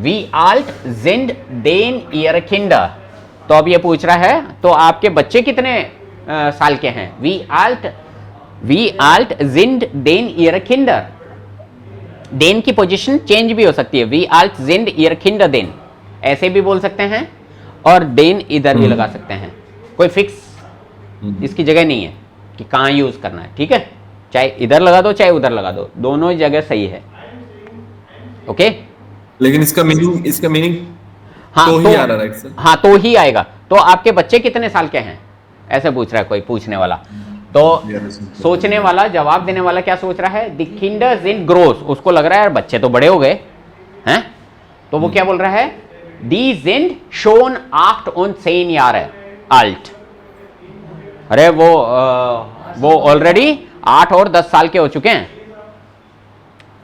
Wie alt sind denn ihre Kinder? तो अब ये पूछ रहा है, तो आपके बच्चे कितने साल के हैं? Wie alt sind denn ihre Kinder? den की पोजीशन चेंज भी हो सकती है, Wie alt sind ihre Kinder denn, ऐसे भी बोल सकते हैं, और den इधर भी लगा सकते हैं, कोई फिक्स इसकी जगह नहीं है कि कहाँ यूज करना है, ठीक है, चाहे इधर लगा दो चाहे उधर लगा दो, दोनों जगह सही है, ओके। लेकिन इसका मीनिंग हाँ तो ही आ रहा है सर। हाँ तो ही आएगा। तो आपके बच्चे कितने साल के हैं, ऐसे पूछ रहा है कोई पूछने वाला। तो सोचने वाला, जवाब देने वाला क्या सोच रहा है, दी किंडर sind groß, उसको लग रहा है यार बच्चे तो बड़े हो गए हैं, तो वो क्या बोल रहा है, दी sind schon 8 und 10 Jahre alt, अरे वो ऑलरेडी 8 और 10 साल के हो चुके हैं,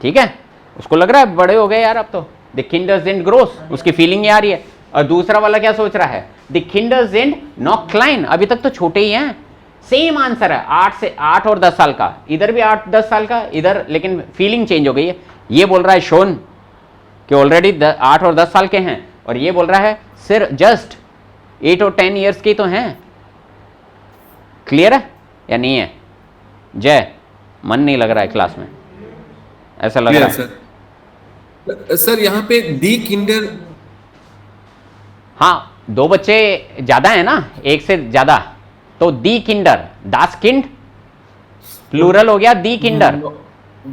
ठीक है, उसको लग रहा है बड़े हो गए यार अब तो। द किंडर sind groß, उसकी फीलिंग ये आ रही है। और दूसरा वाला क्या सोच रहा है, the Kinder sind noch klein, अभी तक तो छोटे ही हैं। सेम आंसर है, 8 और 10 साल का, इधर भी 8-10 साल का, इधर लेकिन फीलिंग चेंज हो गई है। ये बोल रहा है शोन कि ऑलरेडी 8 और 10 साल के हैं, और ये बोल रहा है सिर्फ जस्ट 8 और 10 ईयर्स के तो हैं। क्लियर है या नहीं है? जय, मन नहीं लग रहा है क्लास में, ऐसा लग रहा है सर यहाँ पे दी किंडर, हाँ 2 बच्चे ज्यादा है ना, एक से ज्यादा, तो दी किंडर, दास किंड प्लूरल हो गया, दी किंडर,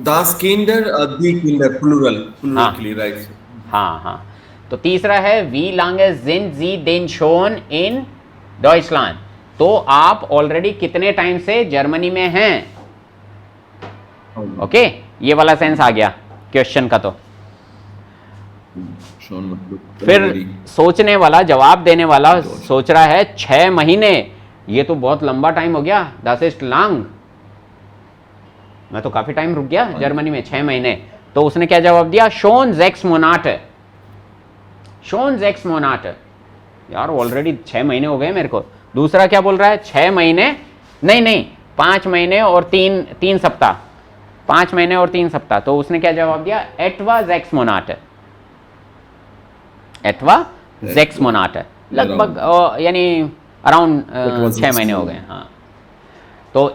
दास किंडर, दी किंडर प्लूरल, हाँ। राइट। हाँ। तो तीसरा है wie lange sind Sie denn schon in Deutschland, तो आप ऑलरेडी कितने टाइम से जर्मनी में हैं, ओके। ये वाला सेंस आ गया क्वेश्चन का। तो फिर सोचने वाला, जवाब देने वाला सोच रहा है 6 महीने, ये तो बहुत लंबा टाइम हो गया, das ist lang, मैं तो काफी टाइम रुक गया जर्मनी में, 6 महीने। तो उसने क्या जवाब दिया, schon 6 Monate, schon 6 Monate, यार ऑलरेडी 6 महीने हो गए मेरे को। दूसरा क्या बोल रहा है, 6 महीने नहीं 5 महीने और 3 सप्ताह, 5 महीने और 3 सप्ताह। तो उसने क्या जवाब दिया, etwa 6 Monate, etwa 6 Monate, लगभग यानी अराउंड 6 महीने हो गए, हाँ। तो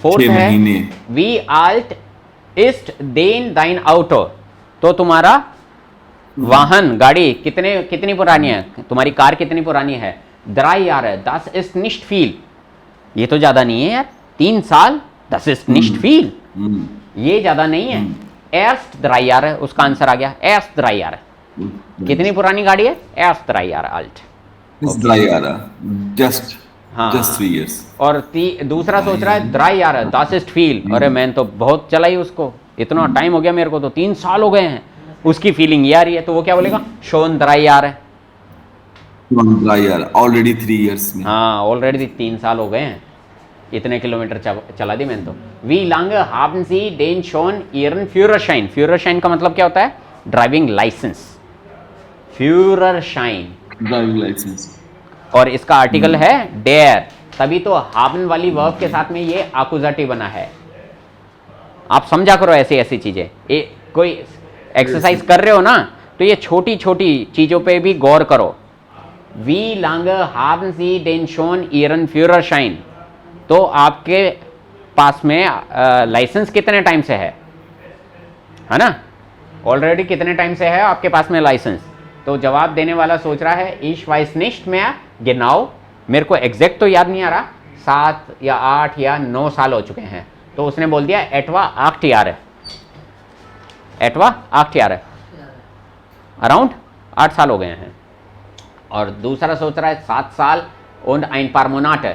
फोर्थ है wie alt ist denn dein Auto, तो तुम्हारा वाहन, गाड़ी कितनी पुरानी है, तुम्हारी कार कितनी पुरानी है। 3 Jahre, das ist nicht viel, ये तो ज्यादा नहीं है यार, 3 साल, das ist nicht viel, ये ज्यादा नहीं है। erst 3 Jahre उसका आंसर आ गया, erst 3 Jahre। कितनी पुरानी गाड़ी है? erst 3 Jahre alt। It's 3 Jahre. Just हाँ। just 3 years. और दूसरा सोच रहा है 3 Jahre, das ist viel, अरे मैंने तो बहुत चलाई उसको, इतना टाइम हो गया मेरे को, तो 3 साल हो गए हैं, उसकी फीलिंग ये आ रही है, तो वो क्या बोलेगा? schon 3 Jahre। 3 Jahre. Already 3 years में। हाँ, ऑलरेडी 3 साल हो गए हैं, इतने किलोमीटर चला दी मैंने तो। Wie lange haben Sie den schon Ihren Führerschein? Führerschein का मतलब क्या होता है? Driving licence, Führerschein। Driving licence. और इसका आर्टिकल है डेयर, तभी तो haben वाली वर्ब के साथ में ये आकुजाटिव बना है। आप समझा करो ऐसी ऐसी चीजें, कोई एक्सरसाइज कर रहे हो ना, तो ये छोटी छोटी चीजों पे भी गौर करो। Wie lange haben Sie den schon Ihren Führerschein? तो आपके पास में लाइसेंस कितने टाइम से है ना? ऑलरेडी कितने टाइम से है आपके पास में लाइसेंस? तो जवाब देने वाला सोच रहा है ich weiß nicht mehr genau, मेरे को एग्जैक्ट तो याद नहीं आ रहा, 7 या 8 या 9 साल हो चुके हैं, तो उसने बोल दिया etwa 8 Jahre, etwa 8 Jahre, around 8 साल हो गए हैं। और दूसरा सोच रहा है 7 साल und ein paar Monate,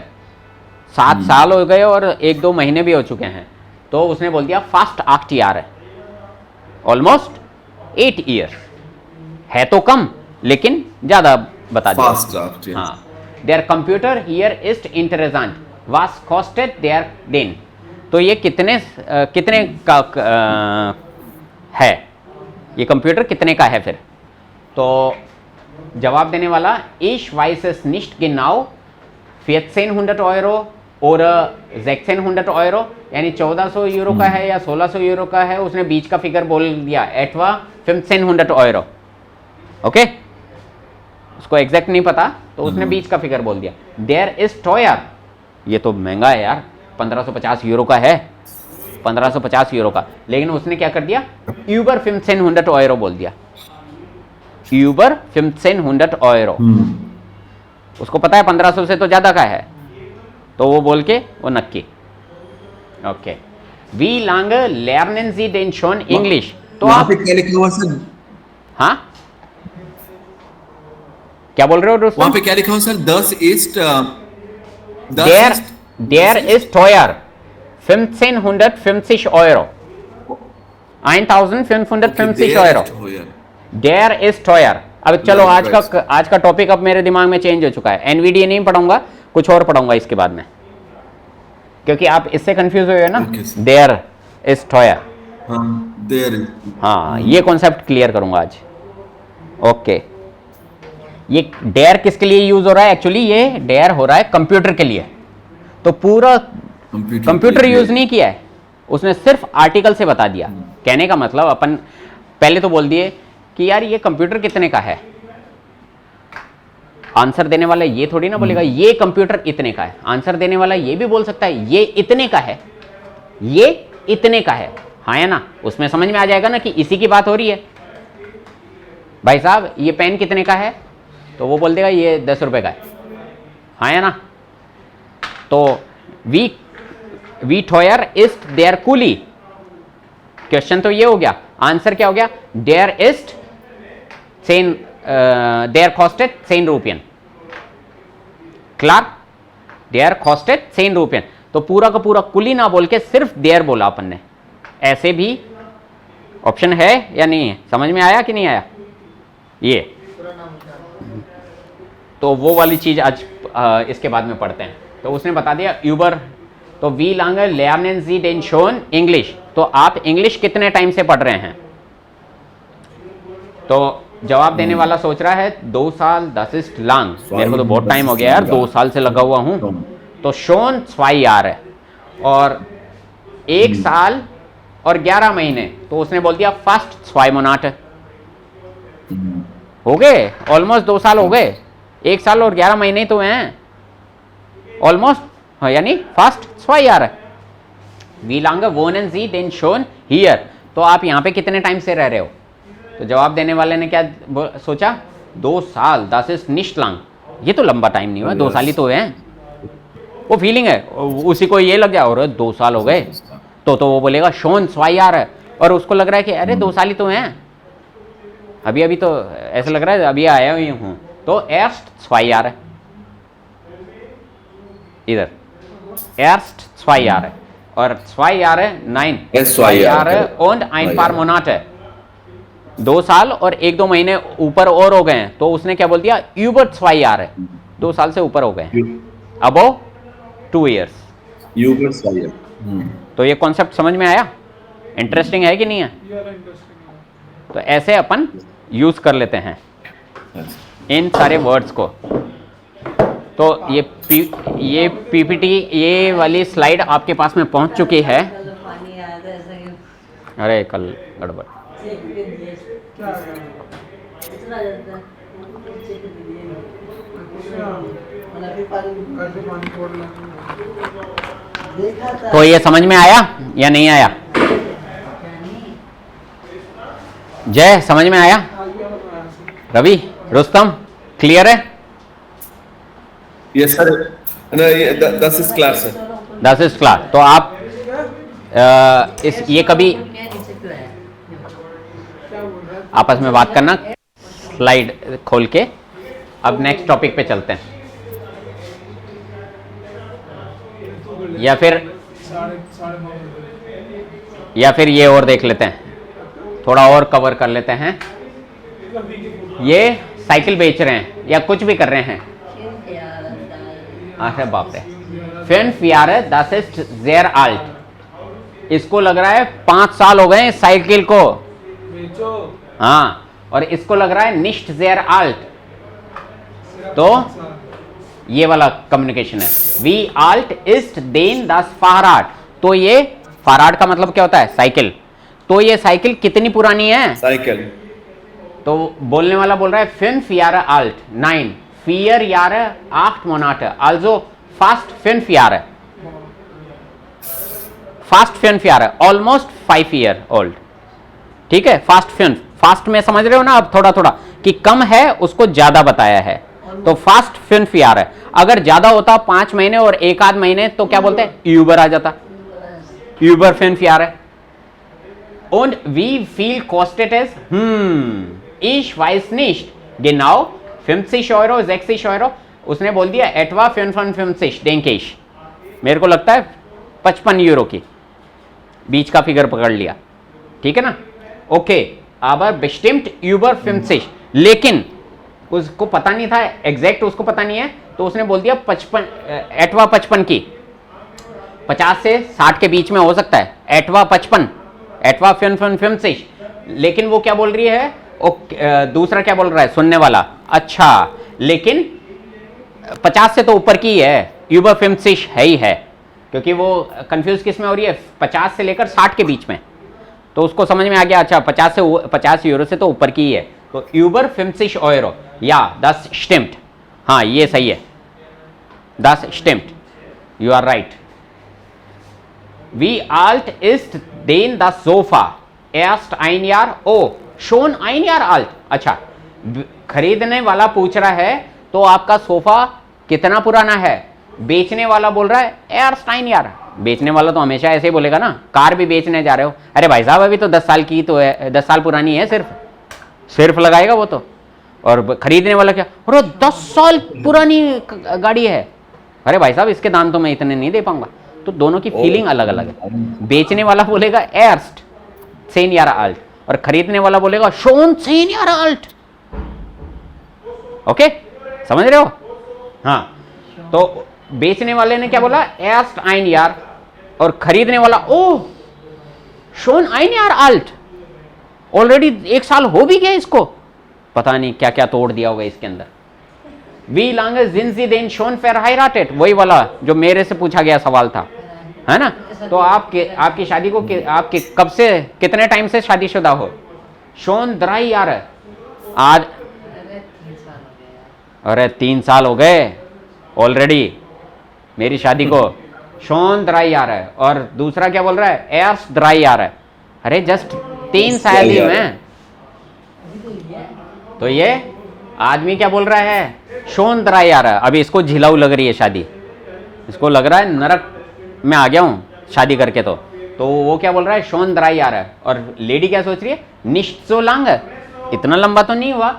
7 साल हो गए और 1-2 महीने भी हो चुके हैं, तो उसने बोल दिया fast 8 Jahre, ऑलमोस्ट 8 years, है तो कम लेकिन ज्यादा बता दिया। Fast 8 years। हाँ, their computer here is interessant, was costed their den, तो ये कितने का है, ये कंप्यूटर कितने का है फिर? तो जवाब देने वाला ich weiß es nicht genau 1400 Euro और 1600 Euro, यानी 1400 यूरो का है या 1600 यूरो का है, उसने बीच का फिगर बोल दिया etwa 1500 Euro। ओके, उसको एग्जैक्ट नहीं पता, तो उसने बीच का फिगर बोल दिया। देयर इज टॉयर, ये तो महंगा है यार, 1550 यूरो का है, 1550 यूरो का, लेकिन उसने क्या कर दिया? यूबर 1500 Euro बोल दिया, यूबर 1500 Euro। उसको पता है 1500 से तो ज्यादा का है, तो वो बोल के वो नक्की। ओके, वी lange lernen Sie den schon English? तो वहाँ आप पे क्या लिखा हुआ सर? हाँ क्या बोल रहे हो दोस्तों? वहाँ पे क्या लिखा हुआ sir? Das ist der ist teuer 1550 Euro, 1550 Euro, der ist teuer। अब चलो आज का टॉपिक अब मेरे दिमाग में चेंज हो चुका है, एनवीडीए नहीं पढ़ूंगा, कुछ और पढ़ूंगा इसके बाद में, क्योंकि आप इससे कंफ्यूज हुए ना। देयर इज टॉयर, हाँ, ये कॉन्सेप्ट क्लियर करूंगा आज। ओके, ये डेयर किसके लिए यूज हो रहा है? एक्चुअली ये डेयर हो रहा है कंप्यूटर के लिए, तो पूरा कंप्यूटर यूज नहीं किया है उसने, सिर्फ आर्टिकल से बता दिया। कहने का मतलब अपन पहले तो बोल दिए कि यार ये कंप्यूटर कितने का है, आंसर देने वाला ये थोड़ी ना बोलेगा ये कंप्यूटर इतने का है, आंसर देने वाला ये भी बोल सकता है ये इतने का है, ये इतने का है, हाँ या ना? उसमें समझ में आ जाएगा ना कि इसी की बात हो रही है। भाई साहब ये पेन कितने का है, तो वो बोल देगा ये 10 रुपए का है, हाँ या ना? तो वी टॉयर इज देयर कूली, क्वेश्चन तो ये हो गया, आंसर क्या हो गया? देयर इज सेन देयर कॉस्टेड 10 रुपयन, क्लार, देयर कॉस्टेड 10 रुपयन। तो पूरा का पूरा कुली ना बोल के सिर्फ देयर बोला अपन ने, ऐसे भी ऑप्शन है या नहीं है? समझ में आया कि नहीं आया? ये तो वो वाली चीज आज इसके बाद में पढ़ते हैं। तो उसने बता दिया यूबर, तो we lange lernen Sie den schon English, तो आप इंग्लिश कितने टाइम से पढ़ रहे हैं? तो जवाब देने वाला सोच रहा है 2 साल, das ist lang, मेरे को तो बहुत टाइम हो गया यार, 2 साल से लगा हुआ हूं, तो schon 2 Jahre, और 1 साल और 11 महीने, तो उसने बोल दिया fast 2 Monate, हो गए ऑलमोस्ट 2 साल हो गए, 1 साल और 11 महीने तो हैं ऑलमोस्ट, यानी fast 2 Jahre। Wie lange wohnen Sie denn schon hier? तो आप यहाँ पे कितने टाइम से रह रहे हो? तो जवाब देने वाले ने क्या सोचा? 2 साल, das ist nicht lang, ये तो लंबा टाइम नहीं हुआ, 2 साल ही तो है, वो फीलिंग है, उसी को ये लग गया और 2 साल हो गए तो वो बोलेगा शोन 2 यार है, और उसको लग रहा है कि अरे 2 साल ही तो हैं, अभी अभी तो ऐसा लग रहा है अभी आया हुई हूँ, तो erst 2 यार है इधर, erst 2 यार है, और 2 यार है 9 Es 2 2 यार Jahre. है und ein 2 paar Jahre. Monate, 2 साल और 1-2 महीने ऊपर और हो गए हैं, तो उसने क्या बोल दिया über 2 यार है, 2 साल से ऊपर हो गए हैं, above 2 years। Über 2 Jahre. तो ये कॉन्सेप्ट समझ में आया? इंटरेस्टिंग है कि नहीं है? ये इंटरेस्टिंग तो ऐसे अपन यूज कर लेते हैं Yes. इन सारे वर्ड्स को। तो ये पीपीटी ये वाली स्लाइड आपके पास में पहुंच चुकी है। कल पानी आया था ऐसा कि अरे कल गड़बड़, चेक पे दिए इतना जाता है चेक पे दिए मतलब अभी पानी छोड़ लगे। देखा था तो ये समझ में आया या नहीं आया? क्या नहीं जय समझ में आया? रवि, रुस्तम, क्लियर है? Yes, sir. No, das ist klar, sir. दस इज क्लास। तो आप इस ये कभी क्या नीचे क्यों है आपस में बात करना, स्लाइड खोल के। अब नेक्स्ट टॉपिक पे चलते हैं, या फिर ये और देख लेते हैं, थोड़ा और कवर कर लेते हैं। ये साइकिल बेच रहे हैं या कुछ भी कर रहे हैं, अरे बाप रे, 5 Jahre, das ist sehr alt। इसको लग रहा है 5 साल हो गए साइकिल को, बेचो हाँ, और इसको लग रहा है nicht sehr alt। तो ये वाला कम्युनिकेशन है, wie alt ist denn das Fahrrad। तो ये फाराड का मतलब क्या होता है? साइकिल। तो ये साइकिल कितनी पुरानी है? Cycle. तो बोलने वाला बोल रहा है 5 Jahre alt, 9 4 Jahre 8 Monate, also fast 5 Jahre, fast 5 Jahre, almost 5 year old। ठीक है, फास्ट 5, फास्ट में समझ रहे हो ना अब थोड़ा थोड़ा कि कम है उसको ज्यादा बताया है, तो फास्ट 5 Jahre। अगर ज्यादा होता 5 महीने और 1 आध महीने तो क्या बोलते हैं? यूबर आ जाता, Uber 5 Jahre। Und wie viel kostet es? Ich weiß nicht genau, 50 Euro, 60 Euro। उसने बोल दिया etwa 55 denke ich, मेरे को लगता है 55 यूरो की, बीच का फिगर पकड़ लिया, ठीक है ना? ओके, aber bestimmt über 50, लेकिन उसको पता नहीं था एग्जैक्ट, उसको पता नहीं है, तो उसने बोल दिया 55, etwa 55 की, 50 से 60 के बीच में हो सकता है, etwa 55, etwa 55। लेकिन वो क्या बोल रही है? दूसरा क्या बोल रहा है सुनने वाला? अच्छा, लेकिन 50 से तो ऊपर की है, über 50 है ही है, क्योंकि वो कंफ्यूज किस में हो रही है? 50 से लेकर 60 के बीच में। तो उसको समझ में आ गया, अच्छा 50 यूरो से तो ऊपर की ही है, तो über 50 Euro, या das stimmt, हाँ ये सही है, das stimmt, you are right। Wie alt ist denn das Sofa? Erst 1 Jahr, oh schon 1 Jahr alt। अच्छा, खरीदने वाला पूछ रहा है तो आपका सोफा कितना पुराना है? बेचने वाला बोल रहा है erst 1 Jahr। बेचने वाला तो हमेशा ऐसे ही बोलेगा ना, कार भी बेचने जा रहे हो, अरे भाई साहब अभी तो 10 साल की तो है, 10 साल पुरानी है, सिर्फ लगाएगा वो तो। और खरीदने वाला क्या, अरे 10 साल पुरानी गाड़ी है, अरे भाई साहब इसके दाम तो मैं इतने नहीं दे पाऊंगा। तो दोनों की फीलिंग अलग अलग है। बेचने वाला बोलेगा erst 10 Jahre alt और खरीदने वाला बोलेगा schon 10 Jahre alt। ओके, समझ रहे हो? हाँ, तो बेचने वाले ने क्या बोला? erst 1 Jahr, और खरीदने वाला ओह schon 1 Jahr alt, ऑलरेडी 1 साल हो भी गया इसको, पता नहीं क्या क्या तोड़ दिया होगा इसके अंदर। Wie lange sind Sie denn schon verheiratet? वही वाला जो मेरे से पूछा गया सवाल था, है ना? तो आपकी शादी को आपके कब से, कितने टाइम से शादीशुदा हो? schon 3 Jahre, आज अरे 3 साल हो गए ऑलरेडी मेरी शादी को, schon 3 Jahre। और दूसरा क्या बोल रहा है? erst 3 Jahre, अरे जस्ट 3 साल ही में। तो ये आदमी क्या बोल रहा है? schon 3 Jahre। अभी इसको झिलाऊ लग रही है शादी, इसको लग रहा है नरक में आ गया हूँ शादी करके। तो वो क्या बोल रहा है, शोन द्राई आ रहा है। और लेडी क्या सोच रही है, निश्च सो लांग, इतना लंबा तो नहीं हुआ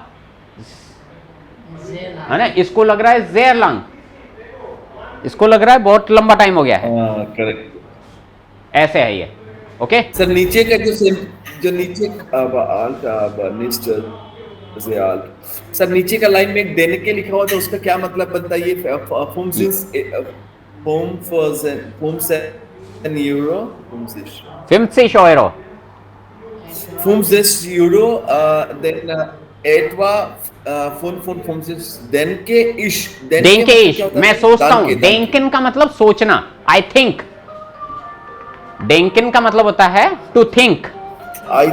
है ना। इसको लग रहा है जेर लांग, इसको लग रहा है बहुत लंबा टाइम हो गया है। हाँ करेक्ट ऐसे है ये। Okay sir. नीचे का जो नीचे से alt। सर नीचे का लाइन में एक देने के लिखा हुआ था, उसका क्या मतलब बनता है? ये फिम्सिश euro, Euro, then etwa denke ish डेंके इश, क्या होता मैं है? सोचता हूं। दानके, डेंकिन का मतलब सोचना, आई थिंक। डेंकिन का मतलब होता है टू थिंक। आई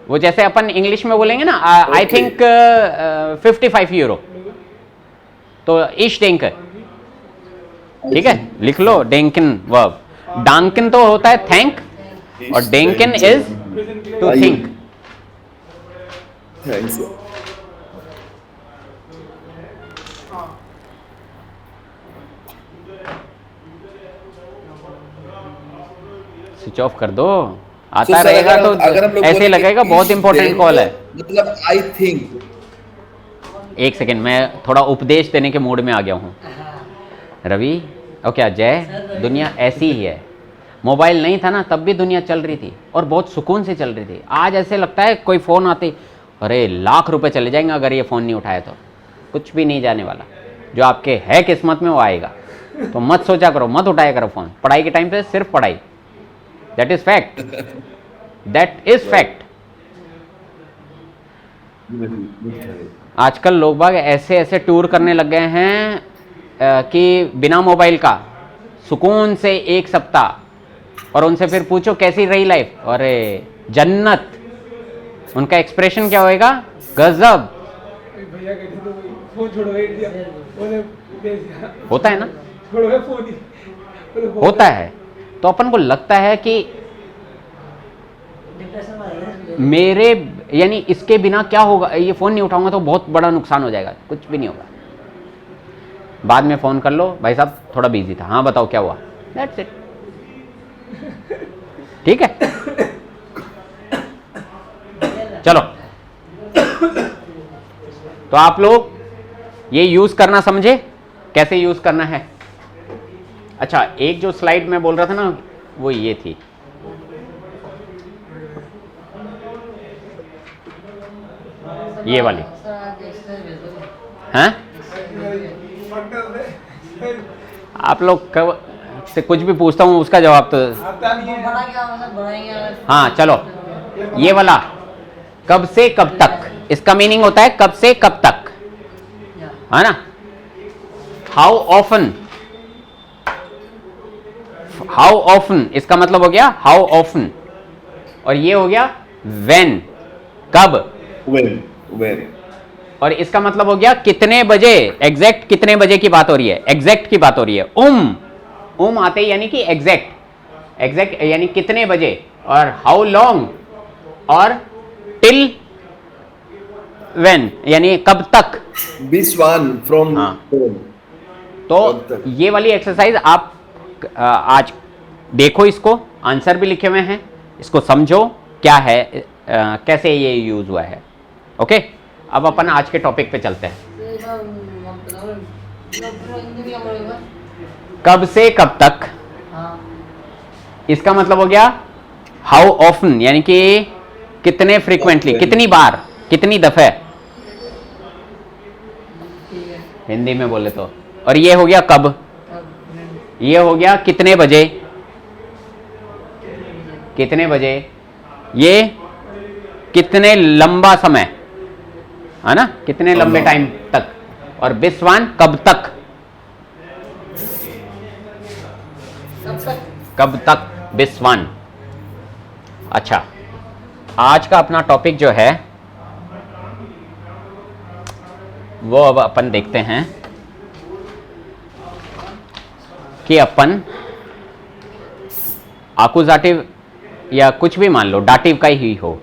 वो जैसे अपन इंग्लिश में बोलेंगे ना, आई Okay. थिंक 55 यूरो, तो इश डेंक, ठीक है, लिख लो डेंकिन वर्ब। डांकिन तो होता है थैंक, और डेंकिन is to I- think. Thanks. Switch off कर दो, आता रहेगा तो ऐसे लगेगा बहुत इंपॉर्टेंट कॉल है। मतलब आई थिंक। एक सेकेंड, मैं थोड़ा उपदेश देने के मूड में आ गया हूँ। रवि ओके अजय, दुनिया ऐसी ही है। मोबाइल नहीं था ना तब भी दुनिया चल रही थी, और बहुत सुकून से चल रही थी। आज ऐसे लगता है कोई फ़ोन आते, अरे लाख रुपए चले जाएंगे अगर ये फ़ोन नहीं उठाया तो। कुछ भी नहीं जाने वाला, जो आपके है किस्मत में वो आएगा। तो मत सोचा करो, मत उठाया करो फ़ोन। पढ़ाई के टाइम पे सिर्फ पढ़ाई, that is fact, that is fact. आजकल लोग बाग ऐसे ऐसे टूर करने लग गए हैं कि बिना मोबाइल का सुकून से 1 सप्ताह, और उनसे फिर पूछो कैसी रही लाइफ, अरे जन्नत। उनका एक्सप्रेशन क्या होएगा, गजब। भैया कहते तो वही, फोन छोड़ो दिया, बोले भेज दिया, होता है ना, छोड़ो है फोन ही, बोले हो होता है। तो अपन को लगता है कि डिप्रेशन में आ गया। मेरे यानी इसके बिना क्या होगा, ये फ़ोन नहीं उठाऊंगा तो बहुत बड़ा नुकसान हो जाएगा। कुछ भी नहीं होगा, बाद में फ़ोन कर लो, भाई साहब थोड़ा बिजी था, हाँ बताओ क्या हुआ, दैट्स इट। ठीक है, चलो। तो आप लोग ये यूज़ करना समझे, कैसे यूज़ करना है। अच्छा, एक जो स्लाइड मैं बोल रहा था ना, वो ये थी। ये वाली, हैं? आप लोग कब से कुछ भी पूछता हूँ उसका जवाब तो, आता नहीं है। बना क्या मतलब बनाएंगे। हाँ चलो, ये वाला कब से कब तक, इसका मीनिंग होता है कब से कब तक, है ना। हाउ ऑफन, हाउ ऑफन इसका मतलब हो गया हाउ ऑफन, और ये हो गया व्हेन, कब। when और इसका मतलब हो गया कितने बजे, एग्जैक्ट कितने बजे की बात हो रही है, एग्जैक्ट की बात हो रही है। उम आते ही यानी कि एग्जैक्ट, एग्जैक्ट यानी कितने बजे। और हाउ लॉन्ग और टिल व्हेन यानी कब तक। this one from हाँ। home। तो कब तक? ये वाली एक्सरसाइज आप आज देखो, इसको आंसर भी लिखे हुए हैं, इसको समझो क्या है, कैसे ये यूज हुआ है। ओके, अब अपन आज के टॉपिक पे चलते हैं। कब से कब तक, इसका मतलब हो गया हाउ ऑफन यानी कि कितने फ्रीक्वेंटली, कितनी बार, कितनी दफे, हिंदी में बोले तो। और ये हो गया कब, ये हो गया कितने बजे, कितने बजे, ये कितने लंबा समय, है ना, कितने लंबे टाइम तक। और बिस्वान कब तक, कब तक बिस्वान। अच्छा, आज का अपना टॉपिक जो है वो अब अपन देखते हैं कि अपन आकुजाटिव या कुछ भी मान लो, डाटिव का ही हो,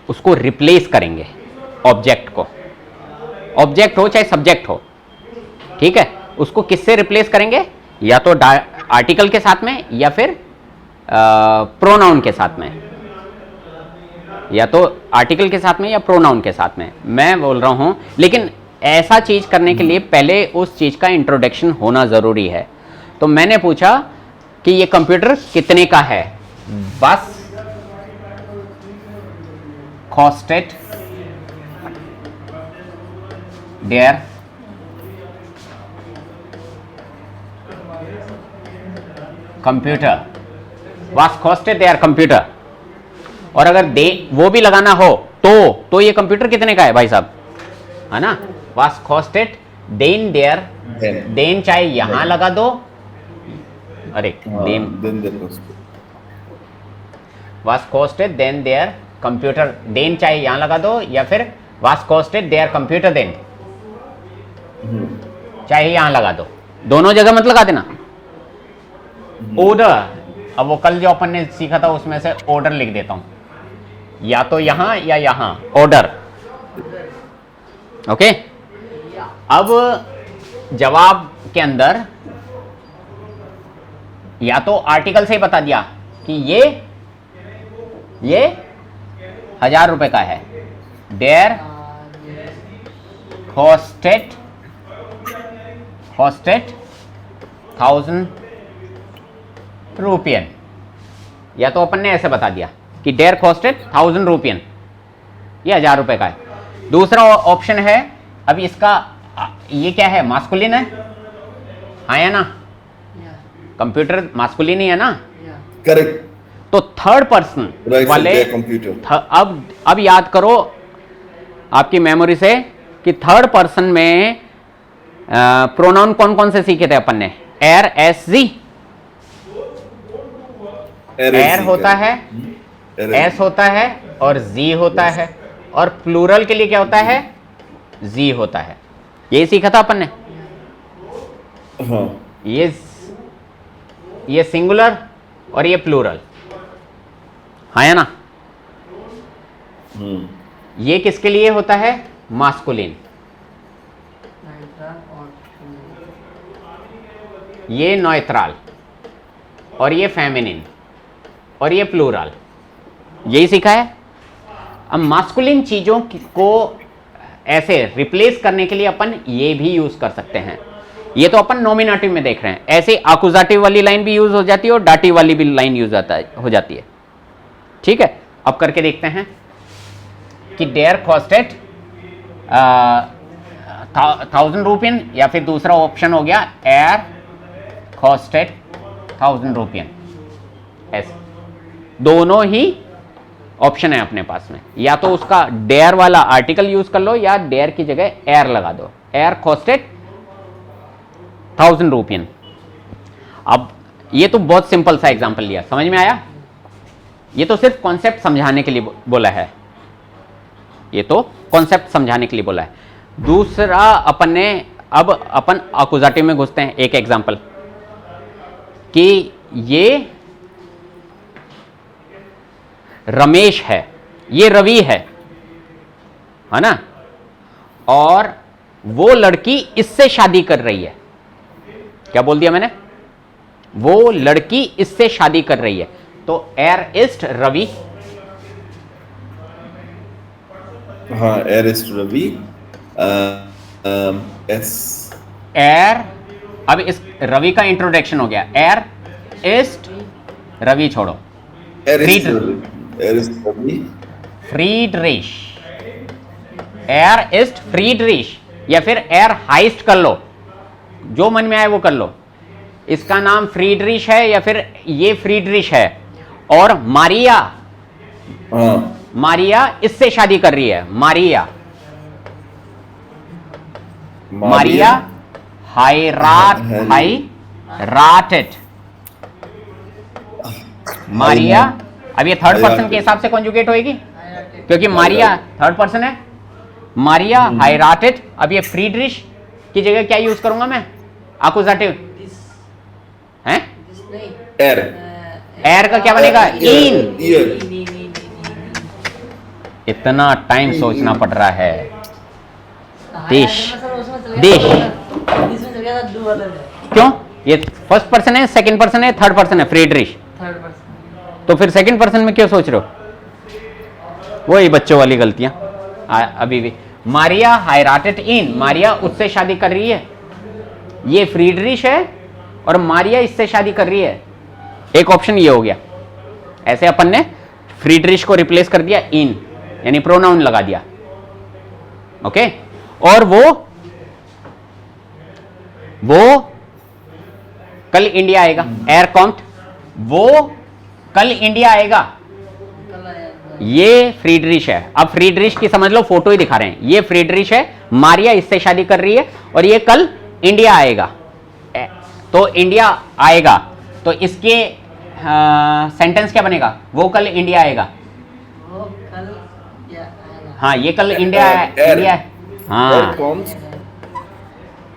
उसको रिप्लेस करेंगे ऑब्जेक्ट को। ऑब्जेक्ट हो चाहे सब्जेक्ट हो, ठीक है, उसको किससे रिप्लेस करेंगे? या तो आर्टिकल के साथ में या फिर प्रोनाउन के साथ में, या तो आर्टिकल के साथ में या प्रोनाउन के साथ में, मैं बोल रहा हूं। लेकिन ऐसा चीज करने के लिए पहले उस चीज का इंट्रोडक्शन होना जरूरी है। तो मैंने पूछा कि ये कंप्यूटर कितने का है, बस कॉस्टेड देयर कंप्यूटर, वास कॉस्टेड देयर कंप्यूटर। और अगर दे वो भी लगाना हो तो ये कंप्यूटर कितने का है भाई साहब, है ना? वास कॉस्टेड देन देयर, देन चाहे यहां लगा दो, अरे then was costed then their computer, then चाहे यहां लगा दो, या फिर वास कॉस्टेड देयर कंप्यूटर देन चाहे यहां लगा दो, दोनों जगह मत लगा देना। ऑर्डर, अब वो कल जो अपन ने सीखा था उसमें से ऑर्डर लिख देता हूं, या तो यहां या यहां, ऑर्डर। ओके, अब जवाब के अंदर या तो आर्टिकल से ही बता दिया कि ये 1000 रुपए का है, देयर कॉस्टेड 1000 रुपयन, या तो अपन ने ऐसे बता दिया कि देयर कॉस्टेड 1000 रुपयन, ये 1000 रुपए का है। दूसरा ऑप्शन है, अब इसका ये क्या है, मास्कुलिन है, हाँ या ना? कंप्यूटर मास्कुलिन ही है ना? करेक्ट। तो थर्ड पर्सन वाले कंप्यूटर, अब याद करो आपकी मेमोरी से कि थर्ड पर्सन में प्रोनाउन कौन कौन से सीखे थे अपन ने? एर, एस, जी। एर होता है, एस होता है और जी होता है, और प्लूरल के लिए क्या होता है? जी होता है। यही सीखा था अपन ने। हाँ। ये सिंगुलर और ये प्लूरल, हाँ या ना? ये किसके लिए होता है? मास्कुलिन। ये नॉयट्रल, और ये फेमिनिन, और ये प्लूरल, यही सीखा है। अब मास्कुलिन चीजों को ऐसे रिप्लेस करने के लिए अपन ये भी यूज कर सकते हैं। ये तो अपन नॉमिनेटिव में देख रहे हैं, ऐसे आकुजाटिव वाली लाइन भी यूज हो जाती है और डाटिव वाली भी लाइन यूज हो जाती है। ठीक है, अब करके देखते हैं कि देयर कॉस्टेड 1000 रुपयन, या फिर दूसरा ऑप्शन हो गया एर कॉस्टेड 1000 रुपयन। ऐसे दोनों ही ऑप्शन है अपने पास में, या तो उसका डेयर वाला आर्टिकल यूज कर लो या डेयर की जगह एर लगा दो, एर कॉस्टेड 1000 रुपयन। अब ये तो बहुत सिंपल सा एग्जांपल लिया, समझ में आया? ये तो सिर्फ कॉन्सेप्ट समझाने के लिए बोला है, ये तो कॉन्सेप्ट समझाने के लिए बोला है। दूसरा अपन ने, अब अपन अकुजाटिव में घुसते हैं। एक एग्जांपल कि ये रमेश है, ये रवि है ना? और वो लड़की इससे शादी कर रही है। क्या बोल दिया मैंने? वो लड़की इससे शादी कर रही है। तो एर इस्ट रवि, हाँ, एर इस्ट रवि, एस एर, अब इस रवि का इंट्रोडक्शन हो गया, एर इस्ट रवि छोड़ो, फ्रीडरिश, एर इस्ट फ्रीडरिश, या फिर एर हाइस्ट कर लो, जो मन में आए वो कर लो। इसका नाम फ्रीडरिश है या फिर ये फ्रीडरिश है, और मारिया, मारिया इससे शादी कर रही है, मारिया हाईराटेड, मारिया। अब ये थर्ड पर्सन के हिसाब से कॉन्जुगेट होएगी क्योंकि मारिया थर्ड पर्सन है, मारिया हाईराटेड। अब ये फ्रीडरिश की जगह क्या यूज करूंगा मैं? आकुजाटिव हैं? एर, एर का क्या बनेगा? इन। इतना टाइम सोचना पड़ रहा है। देश, देश। मेरे ख्याल से दो अलग है। क्यों? ये फर्स्ट पर्सन है, सेकंड पर्सन है, थर्ड पर्सन है, फ्रीडरिश। Third person. तो फिर सेकंड पर्सन में क्यों सोच रहे हो? वही बच्चों वाली गलतियां अभी भी। मारिया हायराटेड इन, मारिया उससे शादी कर रही है, ये फ्रीडरिश है और मारिया इससे शादी कर रही है। एक ऑप्शन ये हो गया। ऐसे अपन ने फ्रीडरिश को रिप्लेस कर दिया इन, यानी प्रोनाउन लगा दिया। ओके, और वो कल इंडिया आएगा, एर कॉम्ट, वो कल इंडिया आएगा। कल आया। ये फ्रीडरिश है। अब फ्रीडरिश की समझ लो, फोटो ही दिखा रहे हैं। ये फ्रीडरिश है, मारिया इससे शादी कर रही है और ये कल इंडिया आएगा। तो इंडिया आएगा, तो इसके सेंटेंस क्या बनेगा? वो कल इंडिया आएगा। वो कल या आएगा। हाँ, ये कल इंडिया इंडिया। हाँ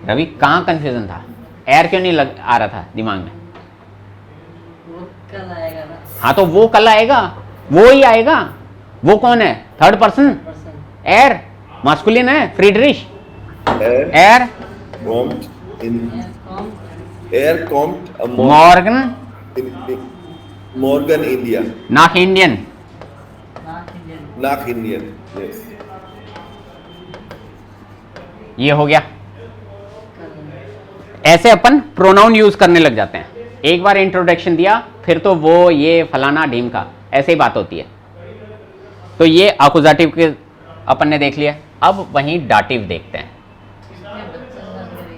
रवि, कहाँ कंफ्यूजन था? एयर क्यों नहीं आ रहा था दिमाग में? वो कल आएगा ना। हाँ, तो वो कल आएगा, वो ही आएगा। वो कौन है? Third person, person. एयर मास्कुलिन है, फ्रीडरिश। एयर मॉर्गन, Morgan India. नाक Indian. Not Indian. Nach Indian. Yes. ये हो गया। कल। ऐसे अपन प्रोनाउन यूज करने लग जाते हैं। एक बार इंट्रोडक्शन दिया, फिर तो वो ये फलाना ढीम का, ऐसे ही बात होती है। तो ये अकुजाटिव के अपन ने देख लिया। अब वहीं डाटिव देखते हैं। इसमें बच्चा साथ करेगा।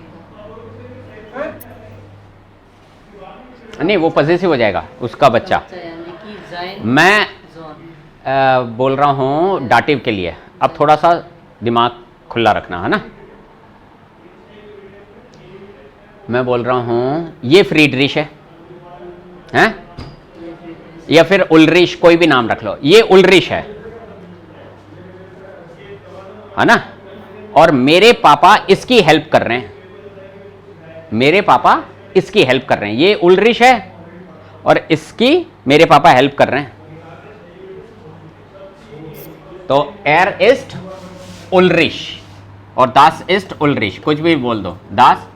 नहीं, वो पॉजेसिव हो जाएगा, उसका बच्चा। बच्चा यानी कि जाइन मैं जोन। बोल रहा हूँ डाटिव के लिए। अब थोड़ा सा दिमाग खुला रखना है ना। मैं बोल रहा हूँ ये फ्रीडरिश है, हैं? या फिर उलरिश, कोई भी नाम रख लो। ये उलरिश है ना? और मेरे पापा इसकी हेल्प कर रहे हैं। मेरे पापा इसकी हेल्प कर रहे हैं। ये उलरिश है और इसकी मेरे पापा हेल्प कर रहे हैं। तो एर इस्ट उलरिश और दास इस्ट उलरिश, कुछ भी बोल दो। दास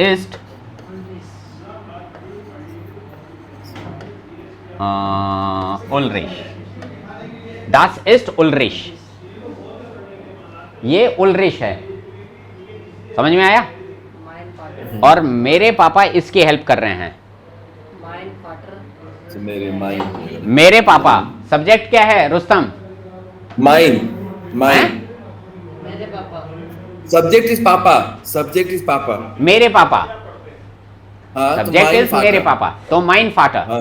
इस्ट उलरिश, दास इस्ट उलरिश। ये उलरिश है, समझ में आया? माइन फाटर। और मेरे पापा इसकी हेल्प कर रहे हैं। माइन फाटर। मेरे माइन मेरे पापा, सब्जेक्ट क्या है रुस्तम? माइन माइन मेरे पापा। सब्जेक्ट इज पापा, सब्जेक्ट इज पापा। मेरे पापा, हाँ, तो सब्जेक्ट माइन इज मेरे फादर। पापा, तो माइन फाटर। हाँ,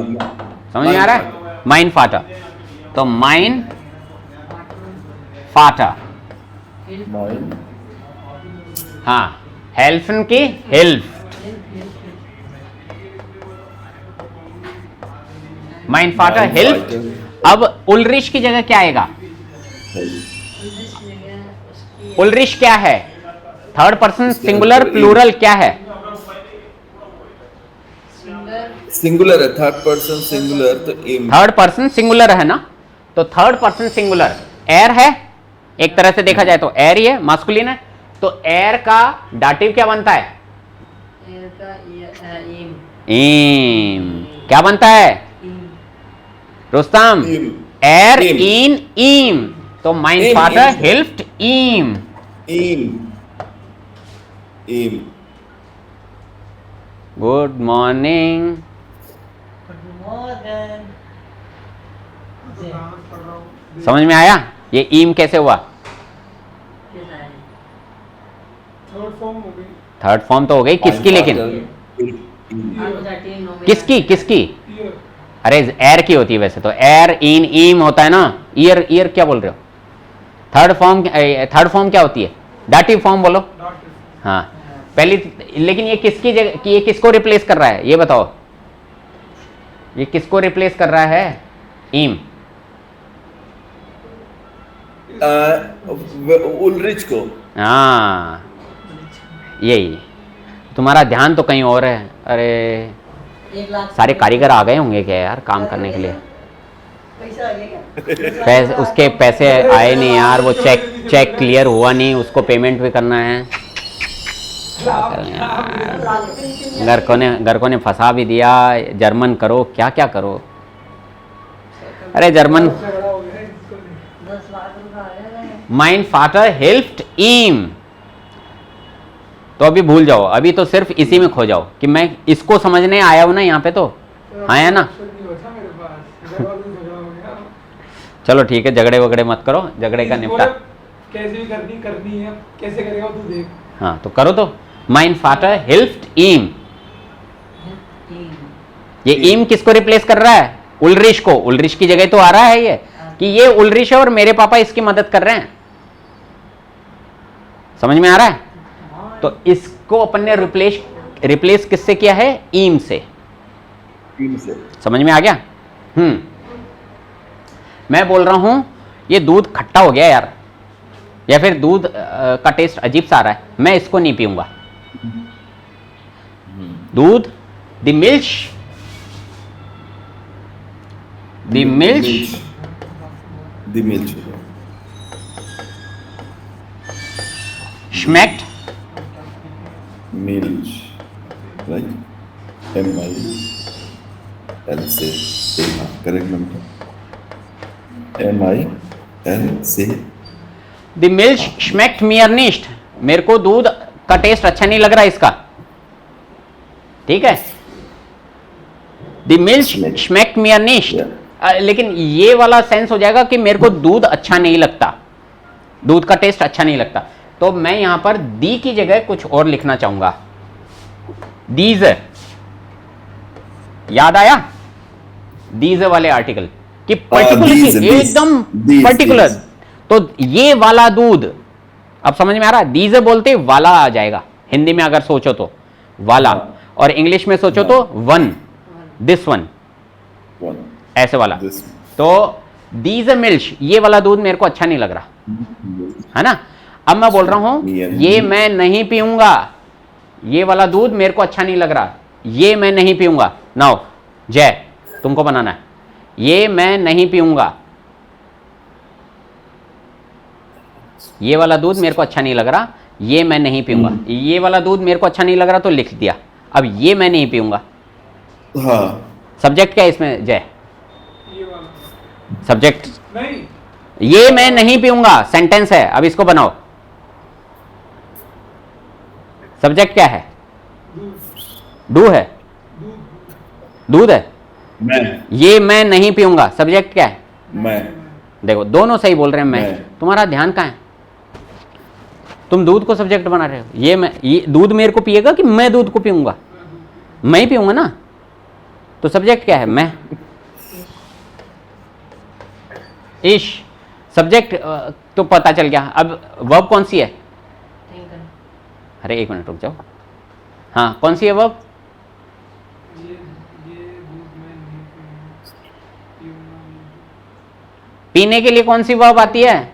समझ में आ रहा है? माइन फाटर, तो माइन फाटर। माइन हाँ, हेल्फन की हेल्प, माइन फाटर Mein हेल्प। Vater. अब उलरिश की जगह क्या आएगा? उसकी उलरिश क्या है? थर्ड पर्सन सिंगुलर, प्लूरल क्या है? सिंगर। सिंगुलर है, थर्ड पर्सन सिंगुलर, तो इम। थर्ड पर्सन सिंगुलर है ना, तो थर्ड पर्सन सिंगुलर एयर है। एक तरह से देखा जाए तो एयर ही है, मास्कुलिन है। तो एयर का डाटिव क्या बनता है? एयर का एम। ईम। क्या बनता है इम। रुस्तम? इम। एयर इम। इन ईम, तो माइन इम, फादर इम। हेल्प्ड ईम। इम इम गुड मॉर्निंग। मॉर्गन। समझ में आया ये ईम कैसे हुआ? कैसा है? थर्ड फॉर्म हो गई। थर्ड फॉर्म तो हो गई किसकी, लेकिन किसकी किसकी? ईयर। अरे एयर की होती है वैसे तो। एयर इन ईम होता है ना। ईयर, ईयर क्या बोल रहे हो? थर्ड फॉर्म क्या होती है? डाटिव फॉर्म बोलो। डॉक्टर। हाँ, पहली। लेकिन ये किसकी जगह, ये किसको रिप्लेस कर रहा है ये बताओ? ये किसको रिप्लेस कर रहा है? ईम। उलरिच को। हाँ, यही। तुम्हारा ध्यान तो कहीं और है। अरे 1 लाख सारे कारीगर आ गए होंगे क्या यार काम करने के लिए? पैसा आ गया क्या? पैसे, उसके पैसे आए नहीं यार। वो चेक क्लियर हुआ नहीं, उसको पेमेंट भी करना है। घर को ने फंसा भी दिया। जर्मन करो, क्या क्या करो। अरे जर्मन। झगड़ा हो गया है इसको ले। 10 लाख रुपए आ गए। माइन फाटर हेल्प्ड ईम। तो अभी भूल जाओ, अभी तो सिर्फ इसी में खो जाओ कि मैं इसको समझने आया हूं ना यहाँ पे। तो आया ना। ऑप्शन नहीं बचा मेरे पास, घर वालों से झगड़ा हो गया। चलो ठीक है, झगड़े वगड़े मत करो, झगड़े का निपटा। कैसे भी करनी है, कैसे करेगा तू देख। हाँ तो करो। तो माइन फाटर हेल्प्ड ईम। ये ईम किसको रिप्लेस कर रहा है? उल्रिश को। उल्रिश की जगह तो आ रहा है ये कि ये उल्रिश है और मेरे पापा इसकी मदद कर रहे हैं। समझ में आ रहा है? तो इसको अपन ने रिप्लेस किससे किया है? ईम से। समझ में आ गया? मैं बोल रहा हूं ये दूध खट्टा हो गया यार, या फिर दूध का टेस्ट अजीब सा आ रहा है, मैं इसको नहीं पीऊंगा। दूध, the milk schmeckt right? M-I-L-C. Correct number. M-I-L-C. The milk schmeckt mir nicht. मेरे को दूध का टेस्ट अच्छा नहीं लग रहा इसका। ठीक है? The milk schmeckt mir nicht. लेकिन ये वाला सेंस हो जाएगा कि मेरे को दूध अच्छा नहीं लगता, दूध का टेस्ट अच्छा नहीं लगता। तो मैं यहां पर दी की जगह कुछ और लिखना चाहूंगा। दीज, याद आया? दीज वाले आर्टिकल कि पर्टिकुलर, एकदम पर्टिकुलर। तो ये वाला दूध, अब समझ में आ रहा है? दीज बोलते वाला आ जाएगा हिंदी में अगर सोचो तो वाला, और इंग्लिश में सोचो तो वन, दिस वन, ऐसे वाला। तो दीज मिल्क, ये वाला दूध मेरे को अच्छा नहीं लग रहा है ना। अब मैं बोल रहा हूं ये मैं नहीं पीऊंगा, ये वाला दूध मेरे को अच्छा नहीं लग रहा, ये मैं नहीं पीऊंगा। नाउ जय, तुमको बनाना है, ये मैं नहीं पीऊंगा, ये वाला दूध मेरे को अच्छा नहीं लग रहा, ये मैं नहीं पीऊंगा। ये वाला दूध मेरे को अच्छा नहीं लग रहा तो लिख दिया। अब ये मैं नहीं पीऊंगा, हाँ, सब्जेक्ट क्या है इसमें जय? ये वाला सब्जेक्ट नहीं, ये मैं नहीं पीऊंगा सेंटेंस है। अब इसको बनाओ, सब्जेक्ट क्या है? डू है, दूध है। मैं, ये मैं नहीं पीऊंगा, सब्जेक्ट क्या है? मैं। देखो दोनों सही बोल रहे हैं। मैं, मैं। तुम्हारा ध्यान कहाँ है? तुम दूध को सब्जेक्ट बना रहे हो। ये दूध मेरे को पिएगा कि मैं दूध को पीऊंगा? मैं ही पीऊंगा ना। तो सब्जेक्ट क्या है? मैं। इश, सब्जेक्ट तो पता चल गया। अब वर्ब कौन सी है? अरे एक मिनट रुक जाओ। हाँ, कौन सी है वर्ब? ये दूध में नहीं पीऊंगा। पीने के लिए कौन सी वर्ब आती है?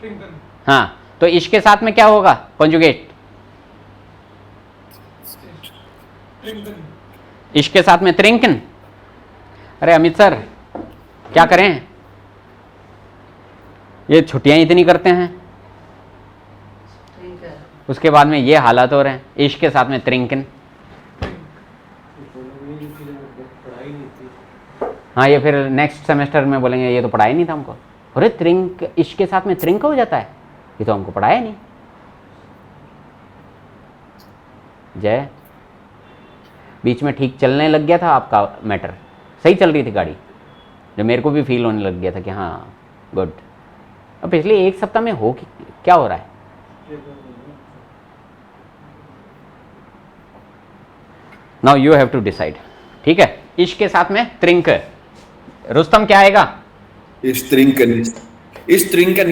Trinken. हाँ, तो इसके साथ में क्या होगा? कॉन्जुगेट। Trinken. इसके साथ में त्रिंकन। अरे अमित सर क्या करें, ये छुट्टियां इतनी करते हैं, उसके बाद में ये हालात हो रहे हैं। इश्क के साथ में त्रिंकन। हाँ, ये फिर नेक्स्ट सेमेस्टर में बोलेंगे ये तो पढ़ाया नहीं था हमको। अरे त्रिंक, इश्क के साथ में त्रिंक हो जाता है, ये तो हमको पढ़ाया नहीं। जय, बीच में ठीक चलने लग गया था आपका मैटर, सही चल रही थी गाड़ी, जो मेरे को भी फील होने लग गया था कि हाँ गुड। अब पिछले एक सप्ताह में हो कि क्या हो रहा है? Now you have to decide. ठीक है, इश्क के साथ में त्रिंक। रुस्तम क्या आएगा? इस त्रिंक निस्ट। इश त्रिंक,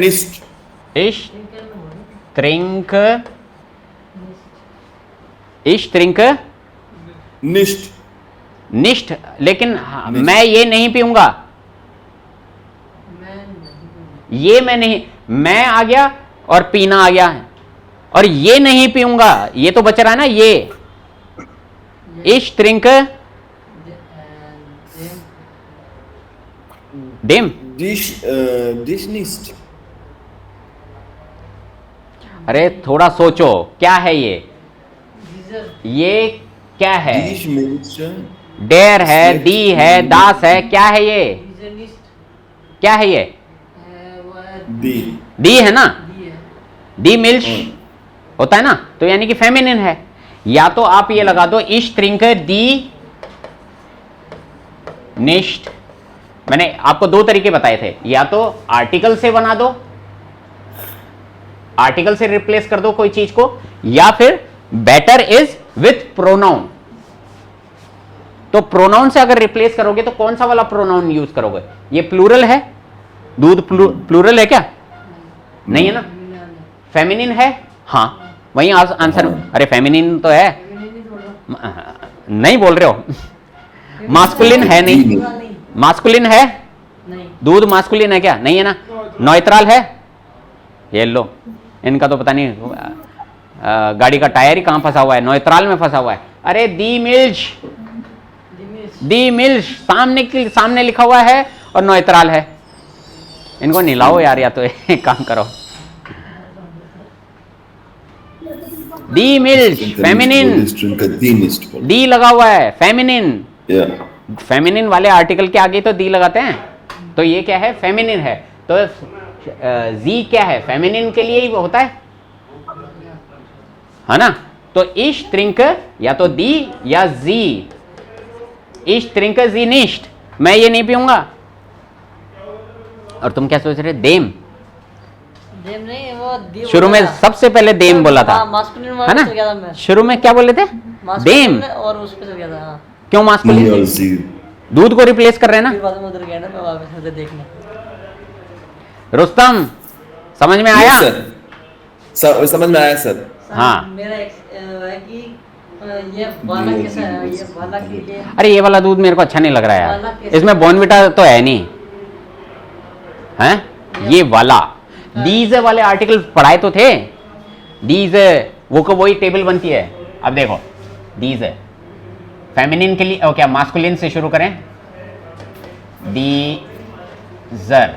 इश त्रिंक निस्ट। निष्ठ। लेकिन मैं ये नहीं पीऊंगा, ये मैं नहीं, मैं आ गया और पीना आ गया है, और ये नहीं पीऊंगा, ये तो बच रहा है ना। ये इश त्रिंक डेम डिश निस्ट। अरे थोड़ा सोचो क्या है ये। ये क्या है? Dies Milch. डेर है, दी है, दास है, क्या है ये? क्या है ये? Die. दी है ना, दी मिल्श होता है ना, तो यानी कि फेमिनिन है। या तो आप ये लगा दो इश ट्रिंकर दी निष्ठ। मैंने आपको दो तरीके बताए थे, या तो आर्टिकल से बना दो, आर्टिकल से रिप्लेस कर दो कोई चीज को, या फिर बेटर इज विथ प्रोनाउन। तो प्रोनाउन से अगर रिप्लेस करोगे तो कौन सा वाला प्रोनाउन यूज करोगे? ये प्लूरल है, दूध प्लूरल है क्या? नहीं है ना, फेमिनिन है। हाँ वही आंसर। अरे फेमिनिन तो है, नहीं बोल रहे हो? मास्कुलिन है नहीं, मास्कुलिन है, दूध मास्कुलिन है क्या? नहीं है ना। न्यूट्रल है, ये लो, इनका तो पता नहीं गाड़ी का टायर ही कहां फंसा हुआ है, न्यूट्रल में फंसा हुआ है। अरे दी मिल्च, दी मिल्च सामने लिखा हुआ है और न्यूट्रल है। इनको निलाओ यार, या तो एक काम करो। दी मिल्च फेमिनिन, डी लगा हुआ है, फेमिनिन। फेमिनिन वाले आर्टिकल के आगे तो दी लगाते हैं, तो ये क्या है? फेमिनिन है। तो जी क्या है? फेमिनिन के लिए ही होता है ना। तो इश ट्रिंक या तो दी या जी, इश ट्रिंक जी निष्ठ, मैं ये नहीं पीऊंगा। और तुम क्या सोच रहे? देम नहीं, वो दी शुरू में सबसे पहले देम बोला था, मास्कुलिन है ना। शुरू में क्या बोले थे? देम। और उस पे चल गया था। क्यों मास्कुलिन? दूध को रिप्लेस कर रहे हैं फिर ना। बाद में उधर गया ना, मैं वापस उधर देखने। रुस्तम समझ में आया? समझ में आया सर। हाँ। मेरा है कि ये वाला कैसा है? ये वाला के लिए अरे ये वाला दूध मेरे को अच्छा नहीं लग रहा है वाला यार, कैसे? इसमें बॉर्नविटा तो है नहीं, हैं? ये वाला दीज वाले आर्टिकल पढ़ाए तो थे। दीज वो को वही टेबल बनती है। अब देखो दीज फेमिनिन के लिए, और क्या मास्कुलिन से शुरू करें? दीजर,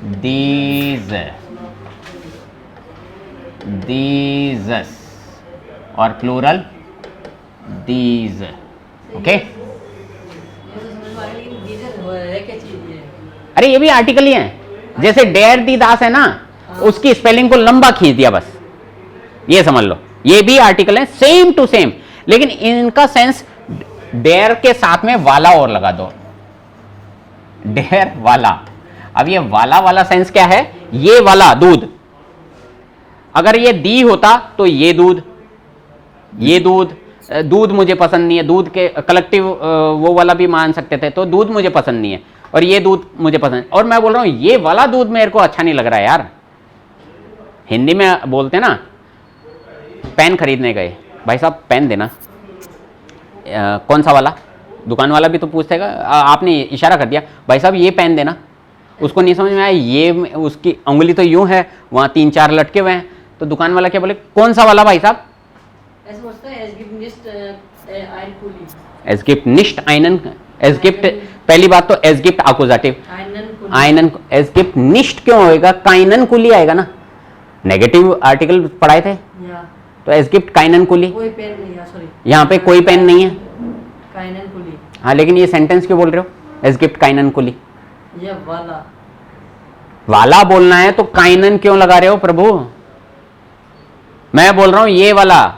दीज, दीजस, और प्लूरल दीज। ओके। अरे ये भी आर्टिकल ही है, जैसे डेर दी दास है ना, उसकी स्पेलिंग को लंबा खींच दिया बस, ये समझ लो। ये भी आर्टिकल है, सेम टू सेम, लेकिन इनका सेंस डेर के साथ में वाला और लगा दो, डेर वाला। अब ये वाला वाला सेंस क्या है? ये वाला दूध, अगर ये दी होता तो ये दूध, ये दूध, दूध मुझे पसंद नहीं है, दूध के कलेक्टिव वो वाला भी मान सकते थे, तो दूध मुझे पसंद नहीं है, और ये दूध मुझे पसंद, और मैं बोल रहा हूं ये वाला दूध मेरे को अच्छा नहीं लग रहा है यार। हिंदी में बोलते ना, पेन खरीदने गए, भाई साहब पेन देना, कौन सा वाला? दुकान वाला भी तो पूछतेगा, आपने इशारा कर दिया भाई साहब ये पेन देना, उसको नहीं समझ में आया, ये उसकी उंगली तो यूं है, वहां 3-4 लटके हुए हैं, तो दुकान वाला क्या बोले? कौन सा वाला भाई साहब? एस गिफ्ट निष्ठ आइनन, एस गिफ्ट, पहली बात तो एस गिफ्ट आकुजाटिव, आइनन, एस गिफ्ट निष्ठ क्यों होएगा? काइनन कुली आएगा ना, नेगेटिव आर्टिकल पढ़ाए थे, तो एस गिफ्ट काइनन कुली, कोई पेन नहीं है, सॉरी यहाँ पे कोई पेन नहीं है। काइनन कुली। हाँ लेकिन ये सेंटेंस क्यों बोल रहे हो? एस गिफ्ट काइनन कुली, ये वाला वाला बोलना है तो काइनन क्यों लगा रहे हो प्रभु? मैं बोल रहा हूं ये वाला,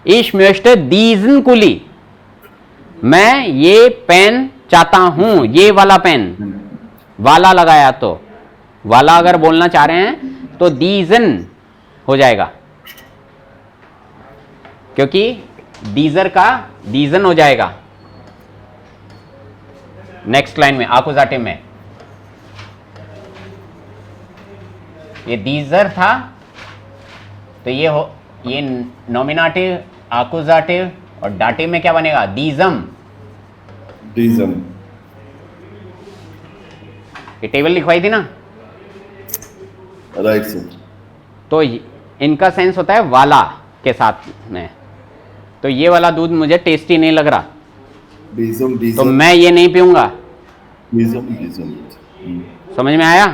इश म्योस्ट दीजन कुली, मैं ये पेन चाहता हूं, ये वाला पेन, वाला लगाया तो, वाला अगर बोलना चाह रहे हैं तो दीजन हो जाएगा, क्योंकि डीजर का डीजन हो जाएगा। नेक्स्ट लाइन में आकुजाटिव में ये डीजर था, तो ये हो, ये नॉमिनेटिव, आकुजाटिव, और डाटिव में क्या बनेगा? डीजम, डीजम। ये टेबल लिखवाई थी ना, राइट सर। तो इनका सेंस होता है वाला के साथ में, तो ये वाला दूध मुझे टेस्टी नहीं लग रहा, डीजम, तो डीजम, मैं ये नहीं पीऊंगा। डीजम, डीजम, समझ में आया?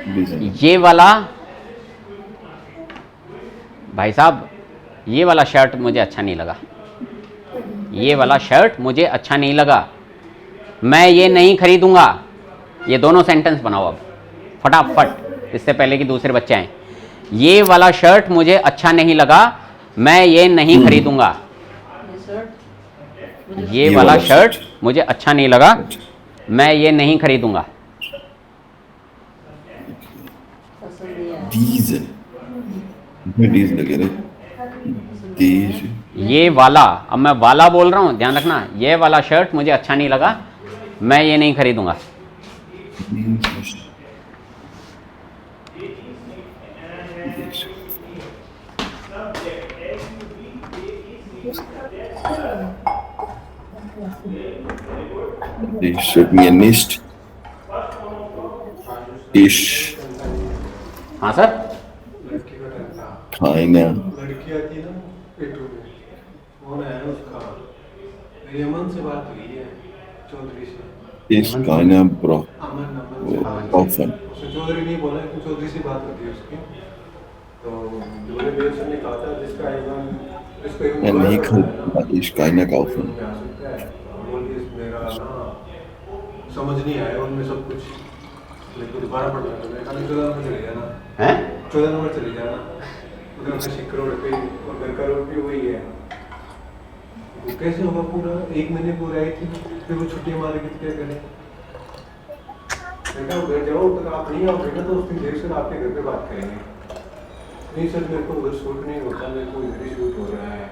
डीजम। ये वाला भाई साहब ये वाला शर्ट मुझे अच्छा नहीं लगा, ये वाला शर्ट मुझे अच्छा नहीं लगा, मैं ये नहीं खरीदूंगा। ये दोनों सेंटेंस बनाओ अब फटाफट, इससे पहले कि दूसरे बच्चे आए। ये वाला शर्ट मुझे अच्छा नहीं लगा, मैं ये नहीं खरीदूंगा। ये वाला शर्ट मुझे अच्छा नहीं लगा, मैं ये नहीं खरीदूंगा। दीज दीज लगे रे, दीज ये वाला, अब मैं वाला बोल रहा हूं, ध्यान रखना, ये वाला शर्ट मुझे अच्छा नहीं लगा, मैं ये नहीं खरीदूंगा। Ich mir nicht. Ich हाँ सर, keine लड़की आती है ना पेटू में, फोन आया उसका, मेरी अमन से बात हुई है, चौधरी से। ich keine अमन से बात हुई। Offen. उसने चौधरी नहीं बोला, लेकिन चौधरी से बात होती है उसकी। तो दूल्हे देव से ने कहा था जिसका Ja, nee, ich keine kaufen. समझ नहीं आया उनमें सब कुछ, लेकिन दोबारा पढ़ रहा था। मैं कहा 14 नंबर चले जाना, हैं? 14 नंबर चले जाना, उधर अपने शिक्र रोड पे और घर का रोड पे वही है। वो कैसे होगा पूरा 1 महीने पूरा आई थी, फिर वो छुट्टी मारेगी तो क्या करें? मैं कहा घर जाओ, तो आप नहीं आओगे ना तो उस दिन देर से आपके घर पे बात करेंगे। नहीं सर मेरे को उधर शूट नहीं होता, मेरे को इधर ही शूट हो रहा है।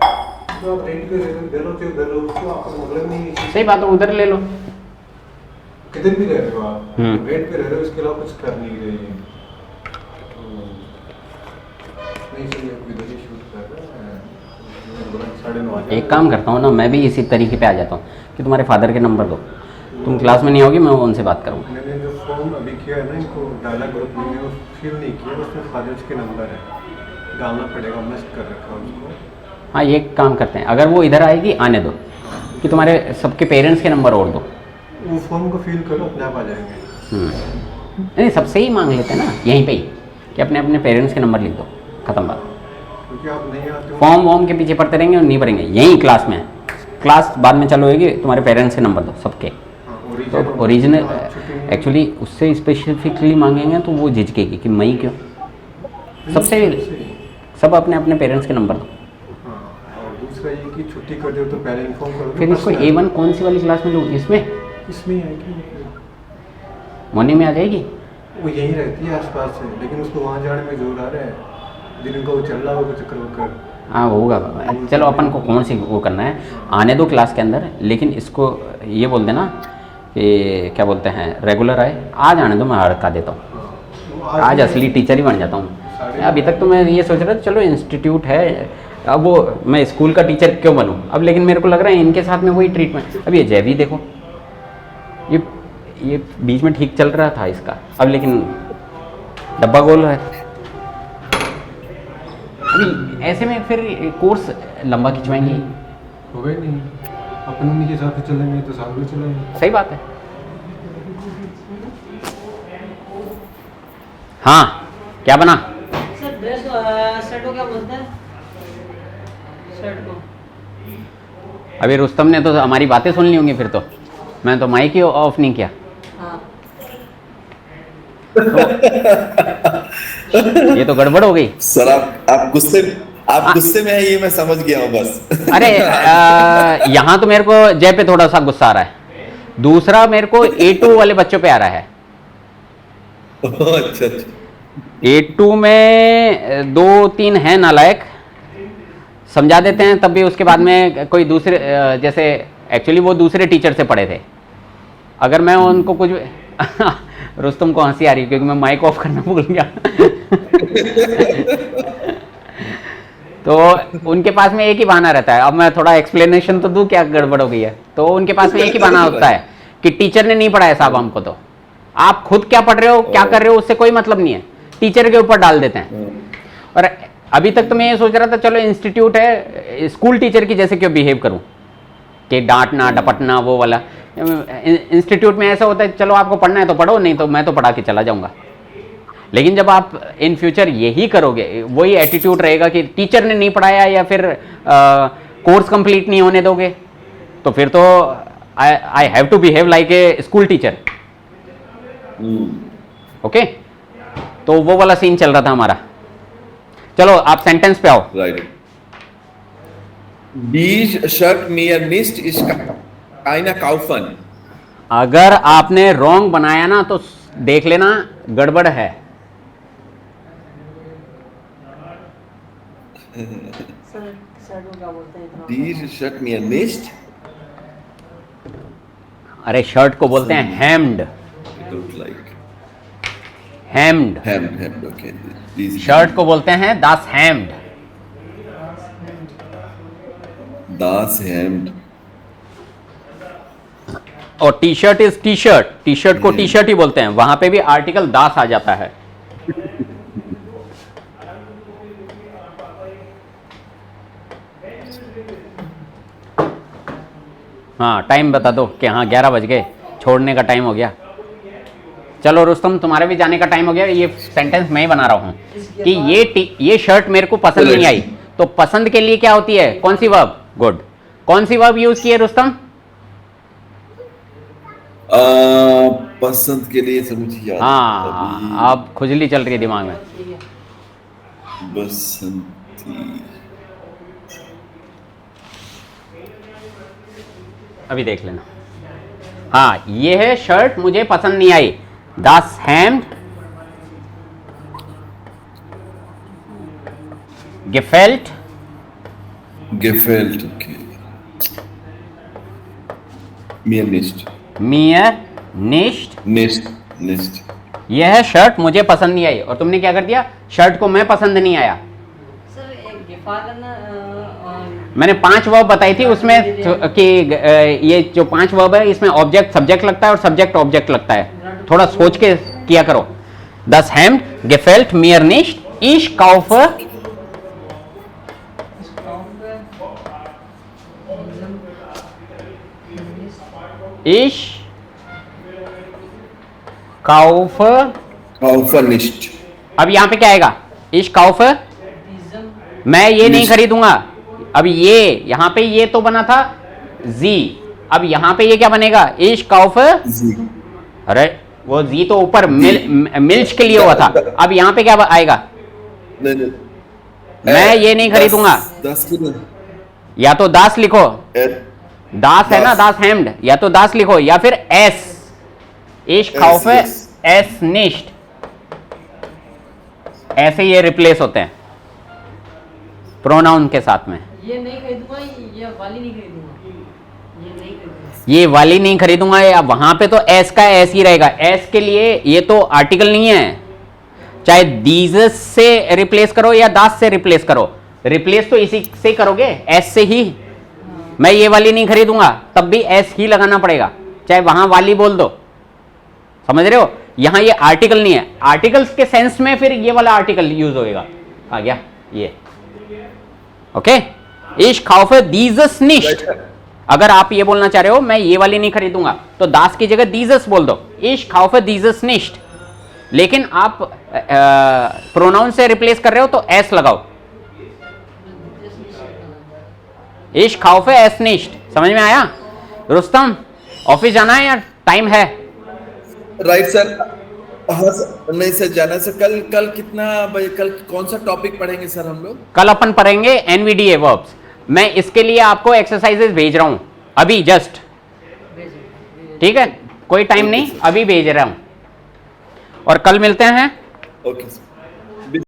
तो आप रेंट पे दे लो, उधर रहो, उसको आपको मतलब नहीं। सही बात है, उधर ले लो। किधर भी रह रहे हो आप, रेंट पे रह रहे हो, इसके अलावा कुछ कर नहीं रहे हैं। नहीं सर ये इधर ही शूट कर रहा है, 9:30 एक काम करता हूँ ना, मैं भी इसी तरीके पे आ जाता हूँ कि तुम्हारे फादर के नंबर दो, तुम क्लास में नहीं आओगी, मैं उनसे बात करूँगा। मैंने जो फॉर्म अभी किया है ना इनको डायलॉग ग्रुप में, वो फिल नहीं किया, उसमें फादर्स के नंबर है, डालना पड़ेगा, मिस कर रखा है उसको। हाँ ये काम करते हैं, अगर वो इधर आएगी आने दो, कि तुम्हारे सबके पेरेंट्स के नंबर और दो। वो फॉर्म को फिल करो, अपने आप आ जाएंगे। नहीं सबसे ही मांग लेते हैं ना यहीं पे ही, कि अपने अपने पेरेंट्स के नंबर लिख दो, खत्म बात। क्योंकि आप नहीं आते हो, फॉर्म वॉर्म के पीछे पढ़ते रहेंगे और नहीं पढ़ेंगे, यहीं क्लास में, क्लास बाद में चालू होगी, तुम्हारे पेरेंट्स के नंबर दो सबके। तो ओरिजिनल एक्चुअली उससे स्पेसिफिकली मांगेंगे तो वो झिझकेगी कि मैं क्यों, सबसे सब अपने अपने पेरेंट्स के नंबर दो। हाँ, और दूसरा ये कि छुट्टी कर दो तो पहले इन्फॉर्म करो। फिर इसको A1 कौन सी वाली क्लास में लूँ, इसमें इसमें आएगी, मॉर्निंग में आ जाएगी। वो यहीं रहती है आसपास से, लेकिन उसको वहाँ जाने में जोर आ रहा है, दिन को वो चल रहा होगा चक्कर वक्कर। हाँ होगा, चलो अपन को कौन सी वो करना है, आने दो क्लास के अंदर, लेकिन इसको ये बोल देना कि क्या बोलते हैं रेगुलर आए, आज आने दो, मैं हड़का देता हूँ, आज असली टीचर ही बन जाता हूँ। अभी तक तो मैं ये सोच रहा था चलो इंस्टीट्यूट है, अब वो मैं स्कूल का टीचर क्यों बनूँ अब, लेकिन मेरे को लग रहा है इनके साथ में वही ट्रीटमेंट। अब ये जैवी देखो, ये बीच में ठीक चल रहा था इसका, अब लेकिन डब्बा गोल है। अभी ऐसे में फिर कोर्स लंबा खिंचवाएंगे, हो गए नहीं, अपन उन्हीं के साथ चलेंगे तो साथ में चलेंगे। सही बात है। हाँ क्या बना सर ड्रेस शर्ट को क्या बोलते हैं, शर्ट को? अभी रुस्तम ने तो हमारी बातें सुन ली होंगी, फिर तो मैं तो माइक ही ऑफ नहीं किया। हाँ तो ये तो गड़बड़ हो गई सर। आप गुस्से में है, ये मैं समझ गया हूँ बस। अरे यहाँ तो मेरे को जय पे थोड़ा सा गुस्सा आ रहा है, दूसरा मेरे को A2 वाले बच्चों पे आ रहा है। अच्छा अच्छा, A2 में 2-3 हैं नालायक, समझा देते हैं, तब भी उसके बाद में कोई दूसरे जैसे एक्चुअली वो दूसरे टीचर से पढ़े थे, अगर मैं उनको कुछ रुस्तम को हंसी आ रही है क्योंकि मैं माइक ऑफ करना भूल गया। तो उनके पास में एक ही बहाना रहता है, अब मैं थोड़ा एक्सप्लेनेशन तो दूं क्या गड़बड़ हो गई है। तो उनके पास में एक ही बहाना होता है कि टीचर ने नहीं पढ़ाया साहब हमको, तो आप खुद क्या पढ़ रहे हो क्या कर रहे हो उससे कोई मतलब नहीं है, टीचर के ऊपर डाल देते हैं। और अभी तक तो मैं ये सोच रहा था चलो इंस्टीट्यूट है, स्कूल टीचर की जैसे क्यों बिहेव करूं कि डांटना डपटना वो वाला। इंस्टीट्यूट में ऐसा होता है चलो आपको पढ़ना है तो पढ़ो, नहीं तो मैं तो पढ़ा के चला जाऊंगा। लेकिन जब आप इन फ्यूचर यही करोगे, वही एटीट्यूड रहेगा कि टीचर ने नहीं पढ़ाया या फिर कोर्स कंप्लीट नहीं होने दोगे, तो फिर तो I have to behave like a school teacher. Okay, तो वो वाला सीन चल रहा था हमारा। चलो आप सेंटेंस पे आओ। Right. Die Shirt mir nicht ist keine kaufen. अगर आपने रॉन्ग बनाया ना तो देख लेना गड़बड़ है। सर शर्ट को क्या बोलते हैं इतना? Die Shirt mir nicht. अरे शर्ट को बोलते हैं हेम्ड। I don't like. हेम्ड। Hemd, okay. These shirt को बोलते हैं दास हेम्ड। Das Hemd. और T shirt is T shirt, T shirt को टी शर्ट ही बोलते हैं, वहां पे भी आर्टिकल दास आ जाता है। हाँ टाइम बता दो कि हाँ 11 बज गए, छोड़ने का टाइम हो गया। चलो रुस्तम तुम्हारे भी जाने का टाइम हो गया। ये सेंटेंस मैं ही बना रहा हूँ कि ये शर्ट मेरे को पसंद नहीं आई, तो पसंद के लिए क्या होती है, कौन सी वर्ब? गुड, कौन सी वर्ब यूज की है रुस्तम? पसंद के लिए समझिए यार। हाँ अब खुजली चल रही है दिमाग में। बसंती। अभी देख लेना। हाँ ये है शर्ट मुझे पसंद नहीं आई, das Hemd gefällt Gefällt, okay. Mir nicht. mir nicht। Nicht. यह शर्ट मुझे पसंद नहीं आई, और तुमने क्या कर दिया, शर्ट को मैं पसंद नहीं आया। सर एक गिफा करना मैंने 5 वर्ब बताई थी उसमें कि ये जो 5 वर्ब है इसमें ऑब्जेक्ट सब्जेक्ट लगता है और सब्जेक्ट ऑब्जेक्ट लगता है। थोड़ा सोच के किया करो। das Hemd gefällt mir nicht, ich kaufe Kaufe nicht. अब यहां पे क्या आएगा, ich kaufe, मैं ये नहीं खरीदूंगा। अब ये यहां पे ये तो बना था जी, अब यहां पे ये क्या बनेगा, ich kaufe। Sie. अरे वो जी तो ऊपर मिल्च के लिए हुआ था, अब यहां पे क्या आएगा, नहीं। मैं ये नहीं खरीदूंगा। Das किधर? या तो दास लिखो, दास है ना, दास। दास हेम्ड, या तो दास लिखो या फिर S, ich kaufe yes. es nicht। ऐसे ये रिप्लेस होते हैं प्रोनाउन के साथ में। ये नहीं खरीदूंगा, ये वाली नहीं खरीदूंगा, ये नहीं खरीदूंगा। ये वाली नहीं खरीदूंगा, या वहां पे तो एस का एस ही रहेगा। एस के लिए ये तो आर्टिकल नहीं है, चाहे दीजस से रिप्लेस करो या दास से रिप्लेस करो, रिप्लेस तो इसी से करोगे, एस से ही। मैं ये वाली नहीं खरीदूंगा, तब भी एस ही लगाना पड़ेगा, चाहे वहां वाली बोल दो। समझ रहे हो, यहां ये आर्टिकल नहीं है, आर्टिकल्स के सेंस में फिर ये वाला आर्टिकल यूज होएगा। आ गया ये, okay. ich kaufe dieses nicht। अगर आप ये बोलना चाह रहे हो मैं ये वाली नहीं खरीदूंगा, तो दास की जगह dieses बोल दो, ich kaufe dieses nicht। लेकिन आप प्रोनाउन से रिप्लेस कर रहे हो तो एस लगाओ, ich kaufe es nicht। समझ में आया? रुस्तम ऑफिस जाना है यार, टाइम है। Right sir. हाँ सर, नहीं सर जाना सर। कल कितना बजे, कल कौन सा टॉपिक पढ़ेंगे सर हम लोग? कल अपन पढ़ेंगे NVDA वर्ब्स। मैं इसके लिए आपको एक्सरसाइजेस भेज रहा हूं अभी जस्ट, ठीक है, कोई टाइम नहीं, अभी भेज रहा हूं, और कल मिलते हैं। Okay sir.